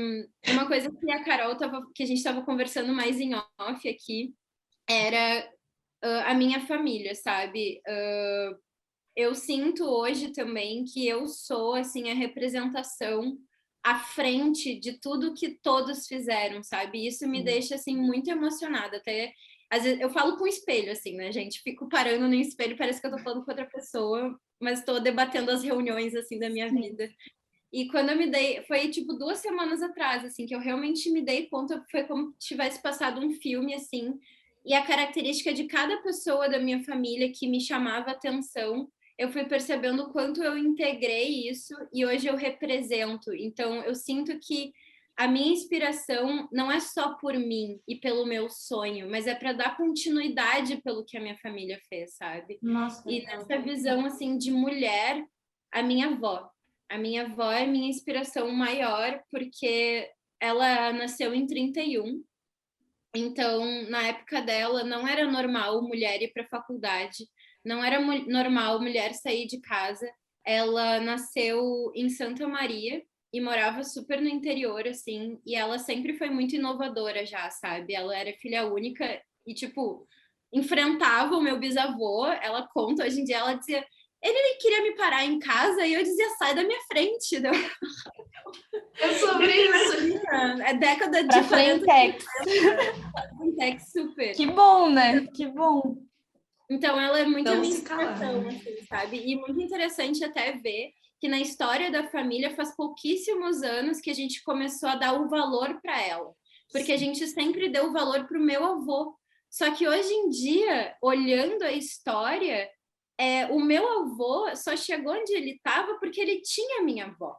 uma coisa que a Carol que a gente estava conversando mais em off aqui, era a minha família, sabe? Eu sinto hoje também que eu sou, assim, a representação à frente de tudo que todos fizeram, sabe? Isso me deixa, assim, muito emocionada. Até, às vezes, eu falo com o espelho, assim, né, gente? Fico parando no espelho, parece que eu tô falando com outra pessoa, mas tô debatendo as reuniões, assim, da minha vida. E quando eu me dei, foi tipo 2 semanas atrás, assim, que eu realmente me dei conta, foi como se tivesse passado um filme, assim, e a característica de cada pessoa da minha família que me chamava atenção, eu fui percebendo o quanto eu integrei isso e hoje eu represento. Então, eu sinto que a minha inspiração não é só por mim e pelo meu sonho, mas é para dar continuidade pelo que a minha família fez, sabe? Nossa, e nessa visão, assim, de mulher, a minha avó. A minha avó é minha inspiração maior, porque ela nasceu em 31. Então, na época dela, não era normal mulher ir para a faculdade, não era normal mulher sair de casa. Ela nasceu em Santa Maria e morava super no interior, assim, e ela sempre foi muito inovadora já, sabe? Ela era filha única e, tipo, enfrentava o meu bisavô. Ela conta, hoje em dia, ela dizia, ele queria me parar em casa e eu dizia, sai da minha frente. É sobre isso. É década pra de 40. Frentex super. Que bom, né? Que bom. Então, ela é muito Não a minha se inspiração, assim, sabe? E muito interessante até ver que na história da família faz pouquíssimos anos que a gente começou a dar o valor para ela. Porque a gente sempre deu valor para o meu avô. Só que hoje em dia, olhando a história, o meu avô só chegou onde ele estava porque ele tinha minha avó,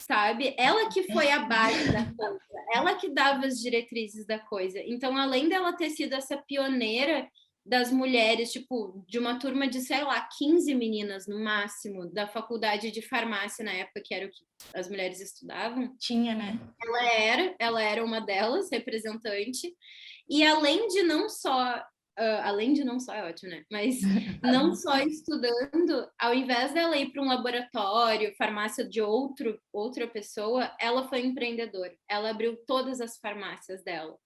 sabe? Ela que foi a base da coisa, ela que dava as diretrizes da coisa. Então, além dela ter sido essa pioneira das mulheres, tipo, de uma turma de, sei lá, 15 meninas no máximo, da faculdade de farmácia na época, que era o que as mulheres estudavam. Tinha, né? Ela era uma delas, representante. E além de não só é ótimo, né? Mas não só estudando, ao invés dela ir para um laboratório, farmácia de outra pessoa, ela foi empreendedora. Ela abriu todas as farmácias dela.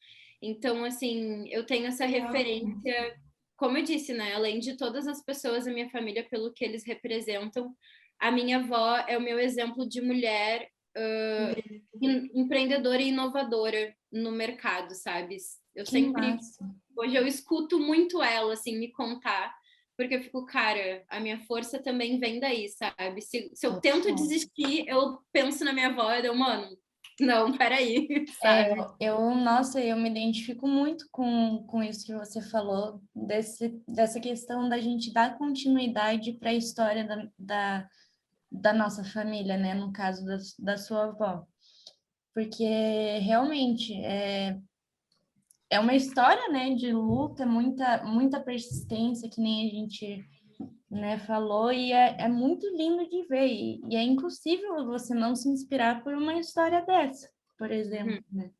Então, assim, eu tenho essa referência, como eu disse, né? Além de todas as pessoas da minha família, pelo que eles representam, a minha avó é o meu exemplo de mulher empreendedora e inovadora no mercado, sabe? Eu sempre... Hoje eu escuto muito ela, assim, me contar, porque eu fico, cara, a minha força também vem daí, sabe? Se eu tento desistir, eu penso na minha avó e eu, mano, não, peraí, sabe? Nossa, eu me identifico muito com isso que você falou, dessa questão da gente dar continuidade para a história da nossa família, né? No caso da sua avó. Porque realmente é uma história, né, de luta, muita persistência, que nem a gente, né, falou, e é muito lindo de ver, e é impossível você não se inspirar por uma história dessa, por exemplo, né?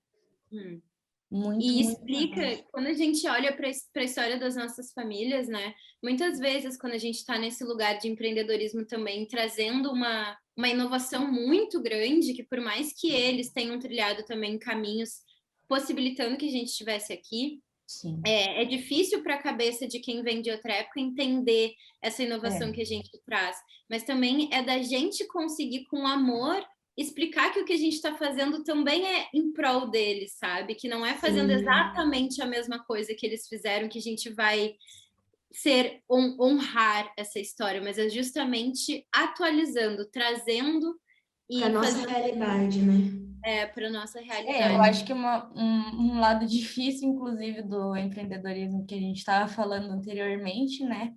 E explica, quando a gente olha para a história das nossas famílias, né? Muitas vezes, quando a gente está nesse lugar de empreendedorismo também, trazendo uma inovação muito grande, que por mais que eles tenham trilhado também caminhos possibilitando que a gente estivesse aqui, é difícil para a cabeça de quem vem de outra época entender essa inovação que a gente traz. Mas também é da gente conseguir, com amor, explicar que o que a gente está fazendo também é em prol deles, sabe? Que não é fazendo exatamente a mesma coisa que eles fizeram que a gente vai honrar essa história, mas é justamente atualizando, trazendo e para nossa realidade, né? Para nossa realidade. Eu acho que um lado difícil, inclusive, do empreendedorismo que a gente estava falando anteriormente, né?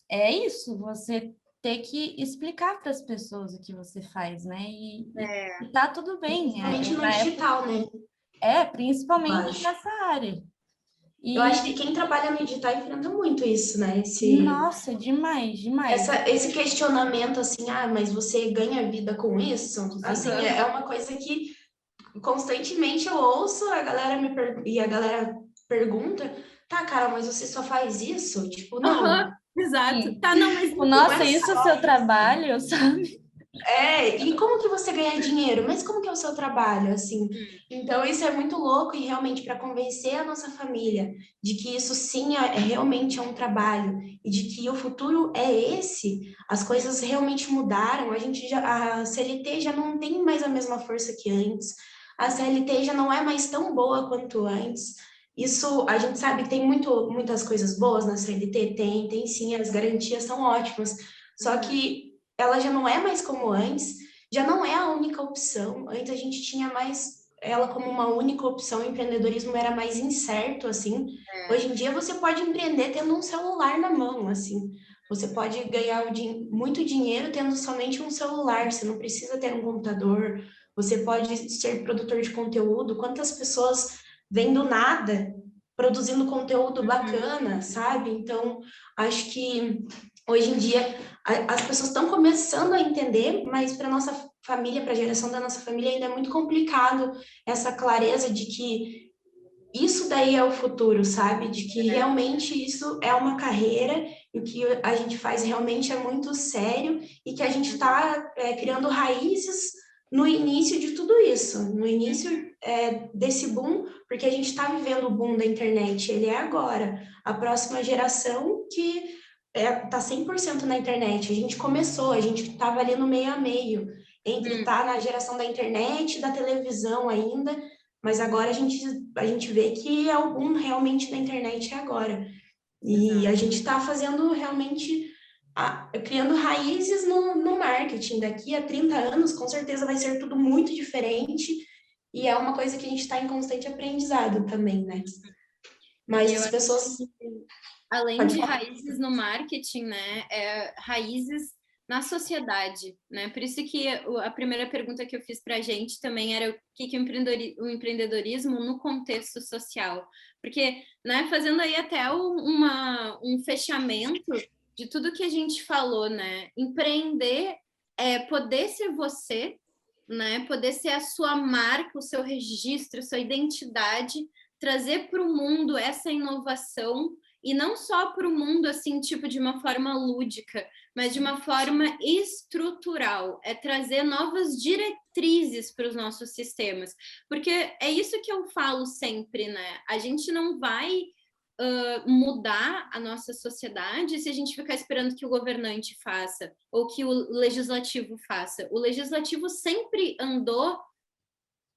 É isso, você ter que explicar para as pessoas o que você faz, né? E tá tudo bem. Principalmente no digital, né? Principalmente nessa área. Eu acho que quem trabalha no digital enfrenta muito isso, né? Nossa, demais. Esse questionamento, assim, mas você ganha vida com isso? Assim, é uma coisa que constantemente eu ouço, a galera pergunta, tá, cara, mas você só faz isso? Tipo, não. Exato. Sim. Tá, não, mas nossa, isso é o seu trabalho, sabe? E como que você ganha dinheiro? Mas como que é o seu trabalho, assim? Então, isso é muito louco e realmente para convencer a nossa família de que isso sim realmente é um trabalho e de que o futuro é esse, as coisas realmente mudaram, a CLT já não tem mais a mesma força que antes, a CLT já não é mais tão boa quanto antes. Isso, a gente sabe que tem muitas coisas boas na CLT, tem sim, as garantias são ótimas, só que ela já não é mais como antes, já não é a única opção. Antes a gente tinha mais ela como uma única opção, o empreendedorismo era mais incerto, assim. Hoje em dia você pode empreender tendo um celular na mão, assim. Você pode ganhar muito dinheiro tendo somente um celular, você não precisa ter um computador, você pode ser produtor de conteúdo. Quantas pessoas vêm do nada produzindo conteúdo bacana, sabe? Então, acho que hoje em dia as pessoas estão começando a entender, mas para nossa família, para a geração da nossa família, ainda é muito complicado essa clareza de que isso daí é o futuro, sabe? De que realmente isso é uma carreira e o que a gente faz realmente é muito sério e que a gente está criando raízes no início de tudo isso, no início desse boom, porque a gente está vivendo o boom da internet, ele é agora. A próxima geração que tá 100% na internet. A gente começou, a gente estava ali no meio a meio, entre estar na geração da internet, da televisão ainda, mas agora a gente vê que é o boom realmente da internet agora. E a gente está fazendo realmente, criando raízes no marketing. Daqui a 30 anos, com certeza vai ser tudo muito diferente, e é uma coisa que a gente está em constante aprendizado também, né? Mas as pessoas... Além de raízes no marketing, né, raízes na sociedade, né? Por isso que a primeira pergunta que eu fiz para a gente também era o que o empreendedorismo no contexto social, porque, né, fazendo aí até um fechamento de tudo que a gente falou, né? Empreender é poder ser você, né? Poder ser a sua marca, o seu registro, a sua identidade, trazer para o mundo essa inovação. E não só para o mundo, assim, tipo, de uma forma lúdica, mas de uma forma estrutural. É trazer novas diretrizes para os nossos sistemas. Porque é isso que eu falo sempre, né? A gente não vai mudar a nossa sociedade se a gente ficar esperando que o governante faça ou que o legislativo faça. O legislativo sempre andou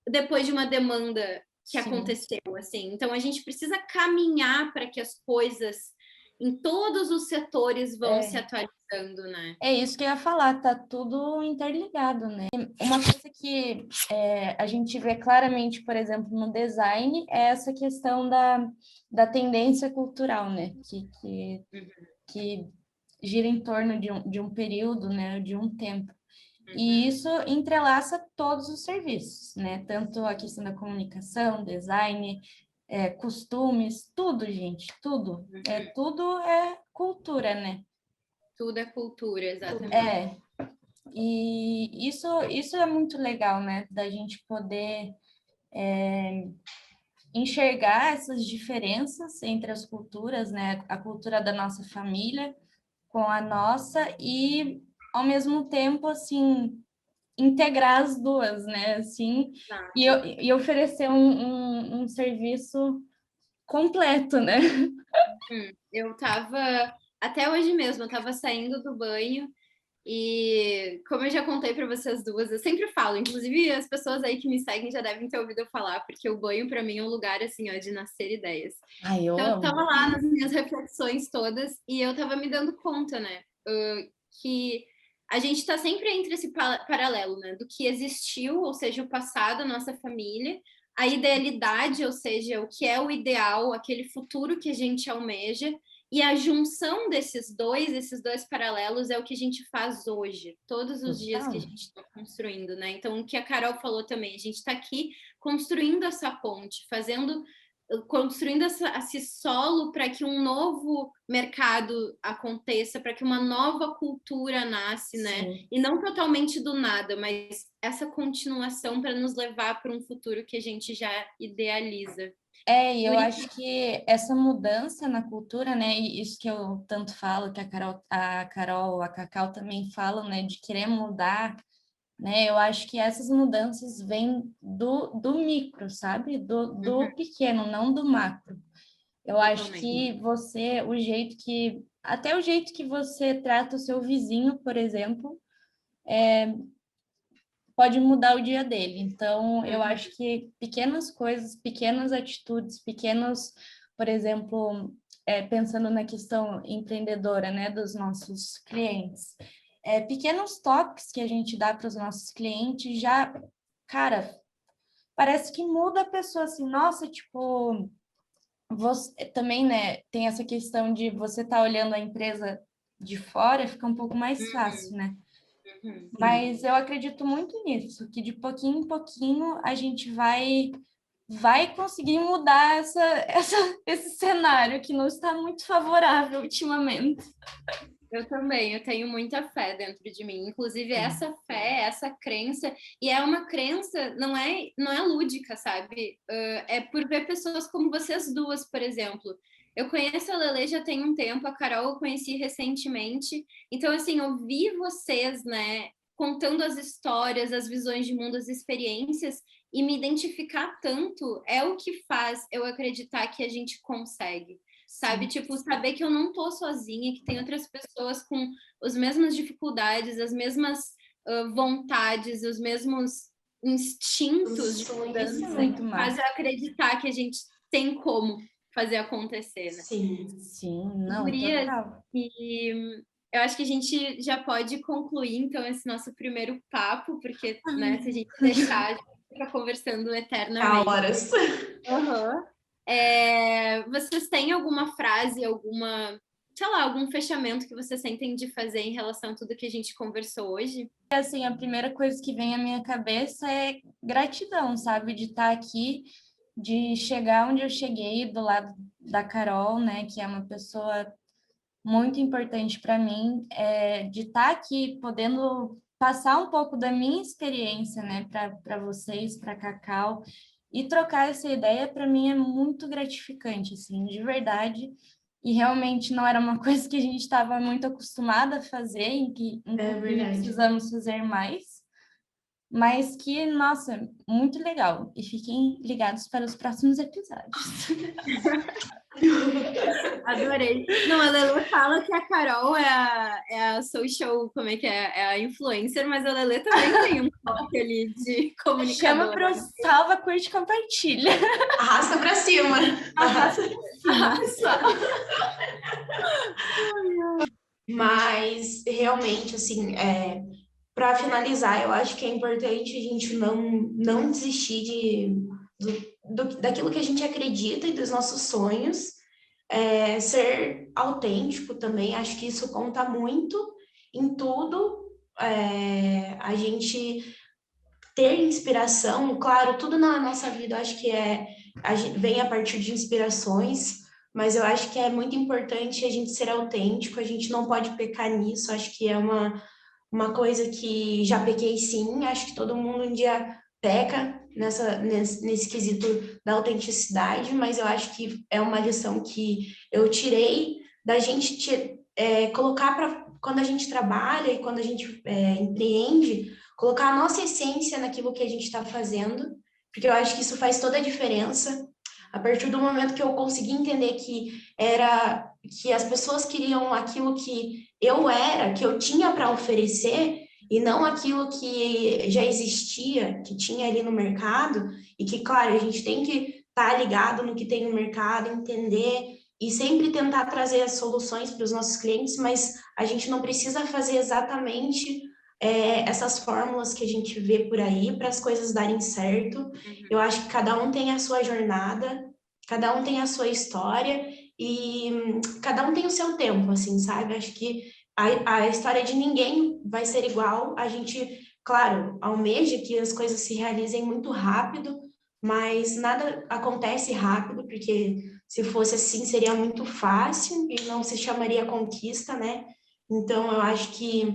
depois de uma demanda que aconteceu, assim. Então, a gente precisa caminhar para que as coisas em todos os setores vão se atualizando, né? É isso que eu ia falar, tá tudo interligado, né? Uma coisa que a gente vê claramente, por exemplo, no design, é essa questão da tendência cultural, né? Que gira em torno de um período, né? De um tempo. E isso entrelaça todos os serviços, né? Tanto a questão da comunicação, design, costumes, tudo, gente, tudo. Tudo é cultura, né? Tudo é cultura, exatamente. E isso é muito legal, né? Da gente poder enxergar essas diferenças entre as culturas, né? A cultura da nossa família com a nossa e, ao mesmo tempo, assim, integrar as duas, né? Assim, e oferecer um serviço completo, né? Eu tava, até hoje mesmo, eu tava saindo do banho e, como eu já contei para vocês duas, eu sempre falo, inclusive as pessoas aí que me seguem já devem ter ouvido eu falar, porque o banho para mim é um lugar assim, ó, de nascer ideias. Ai, eu Então eu amo. tava lá nas minhas reflexões todas e eu tava me dando conta, né, que a gente tá sempre entre esse paralelo, né, do que existiu, ou seja, o passado, a nossa família, a idealidade, ou seja, o que é o ideal, aquele futuro que a gente almeja, e a junção esses dois paralelos é o que a gente faz hoje, todos os dias que a gente está construindo, né? Então, o que a Carol falou também, a gente está aqui construindo essa ponte, construindo esse solo para que um novo mercado aconteça, para que uma nova cultura nasce, né? Sim. E não totalmente do nada, mas essa continuação para nos levar para um futuro que a gente já idealiza. E eu acho que essa mudança na cultura, né, e isso que eu tanto falo, que a Cacau também falam, né, de querer mudar, né, eu acho que essas mudanças vêm do micro, sabe? Do pequeno, não do macro. Eu acho que até o jeito que você trata o seu vizinho, por exemplo, pode mudar o dia dele. Então, eu acho que pequenas coisas, pequenas atitudes, por exemplo, pensando na questão empreendedora, né, dos nossos clientes, pequenos toques que a gente dá para os nossos clientes já, cara, parece que muda a pessoa, assim, nossa, tipo, você também, né, tem essa questão de você estar olhando a empresa de fora, fica um pouco mais fácil, né? Mas eu acredito muito nisso, que de pouquinho em pouquinho a gente vai conseguir mudar esse cenário que não está muito favorável ultimamente. Eu também, eu tenho muita fé dentro de mim. Inclusive, essa fé, essa crença, e é uma crença, não é lúdica, sabe? É por ver pessoas como vocês duas, por exemplo. Eu conheço a Lele já tem um tempo, a Carol eu conheci recentemente. Então, assim, ouvir vocês, né, contando as histórias, as visões de mundo, as experiências, e me identificar tanto é o que faz eu acreditar que a gente consegue. Sabe? Tipo, saber que eu não tô sozinha, que tem outras pessoas com as mesmas dificuldades, as mesmas vontades, os mesmos instintos de mudança, faz eu acreditar que a gente tem como fazer acontecer, né? Sim, não, Gurias, total. e eu acho que a gente já pode concluir, então, esse nosso primeiro papo, porque, né, se a gente deixar, a gente fica conversando eternamente. Horas. Vocês têm alguma frase, sei lá, algum fechamento que vocês sentem de fazer em relação a tudo que a gente conversou hoje? Assim, a primeira coisa que vem à minha cabeça é gratidão, sabe? De estar aqui, de chegar onde eu cheguei, do lado da Carol, né? Que é uma pessoa muito importante para mim, de estar aqui podendo passar um pouco da minha experiência, né? Para vocês, para Cacau. E trocar essa ideia, para mim, é muito gratificante, assim, de verdade. E realmente não era uma coisa que a gente estava muito acostumada a fazer, em que precisamos fazer mais. Mas que, nossa, muito legal. E fiquem ligados para os próximos episódios. Adorei. Não, a Lelê fala que a Carol é a social, como é que é? É a influencer, mas a Lelê também tem um toque ali de comunicadora. Chama para o salva, curte, compartilha. Arrasta para cima. Arrasta para cima. Mas, realmente, assim, para finalizar, eu acho que é importante a gente não desistir daquilo que a gente acredita e dos nossos sonhos. Ser autêntico também, acho que isso conta muito em tudo. A gente ter inspiração, claro, tudo na nossa vida, eu acho que vem a partir de inspirações, mas eu acho que é muito importante a gente ser autêntico, a gente não pode pecar nisso, acho que é uma coisa que já pequei sim, acho que todo mundo um dia peca, nesse quesito da autenticidade, mas eu acho que é uma lição que eu tirei da gente colocar para quando a gente trabalha e quando a gente empreende, colocar a nossa essência naquilo que a gente está fazendo, porque eu acho que isso faz toda a diferença. A partir do momento que eu consegui entender que as pessoas queriam aquilo que eu tinha para oferecer, e não aquilo que já existia, que tinha ali no mercado, e que, claro, a gente tem que estar ligado no que tem no mercado, entender e sempre tentar trazer as soluções para os nossos clientes, mas a gente não precisa fazer exatamente essas fórmulas que a gente vê por aí para as coisas darem certo. Eu acho que cada um tem a sua jornada, cada um tem a sua história e cada um tem o seu tempo, assim, sabe? Acho que a história de ninguém vai ser igual. A gente, claro, almeja que as coisas se realizem muito rápido, mas nada acontece rápido, porque se fosse assim seria muito fácil e não se chamaria conquista, né? Então, eu acho que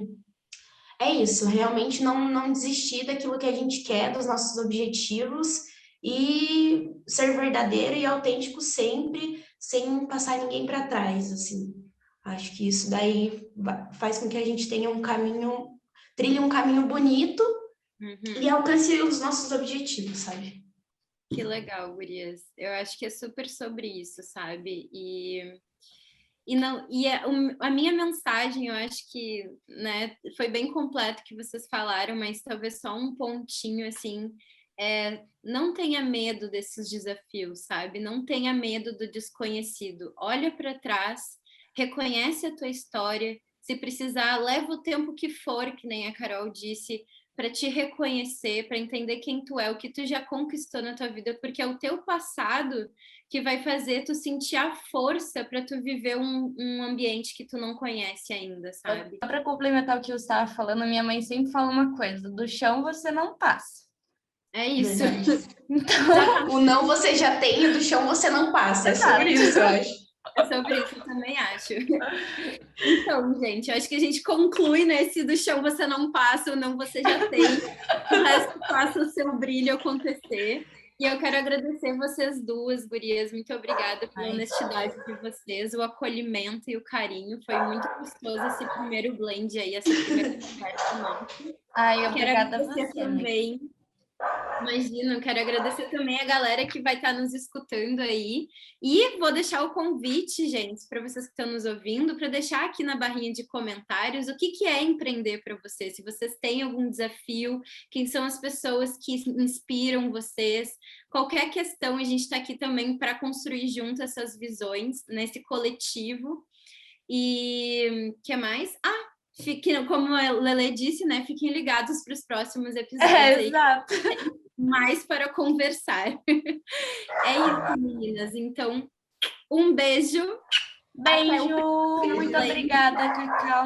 é isso, realmente não desistir daquilo que a gente quer, dos nossos objetivos e ser verdadeiro e autêntico sempre, sem passar ninguém para trás, assim. Acho que isso daí faz com que a gente tenha trilhe um caminho bonito e alcance os nossos objetivos, sabe? Que legal, gurias. Eu acho que é super sobre isso, sabe? A minha mensagem, eu acho que, né, foi bem completo que vocês falaram, mas talvez só um pontinho, assim, não tenha medo desses desafios, sabe? Não tenha medo do desconhecido. Olha para trás, reconhece a tua história, se precisar, leva o tempo que for, que nem a Carol disse, para te reconhecer, para entender quem tu é, o que tu já conquistou na tua vida, porque é o teu passado que vai fazer tu sentir a força para tu viver um ambiente que tu não conhece ainda, sabe? Só para complementar o que eu estava falando, minha mãe sempre fala uma coisa: do chão você não passa. É isso. Então, o não você já tem e do chão você não passa. É sobre isso, eu acho. É sobre isso, eu também acho. Então, gente, eu acho que a gente conclui nesse do chão você não passa, o não você já tem. O resto faça o seu brilho acontecer. E eu quero agradecer vocês duas, gurias. Muito obrigada pela honestidade de vocês, o acolhimento e o carinho. Foi muito gostoso esse primeiro blend aí, essa primeira conversa nossa. Obrigada a você também. Imagina, eu quero agradecer também a galera que vai estar nos escutando aí. E vou deixar o convite, gente, para vocês que estão nos ouvindo, para deixar aqui na barrinha de comentários o que é empreender para vocês. Se vocês têm algum desafio, quem são as pessoas que inspiram vocês, qualquer questão, a gente está aqui também para construir junto essas visões nesse coletivo. E o que mais? Como a Lelê disse, né? Fiquem ligados para os próximos episódios. Exato. Mais para conversar. É isso, meninas. Então, um beijo. Beijo. Muito obrigada, Cacau.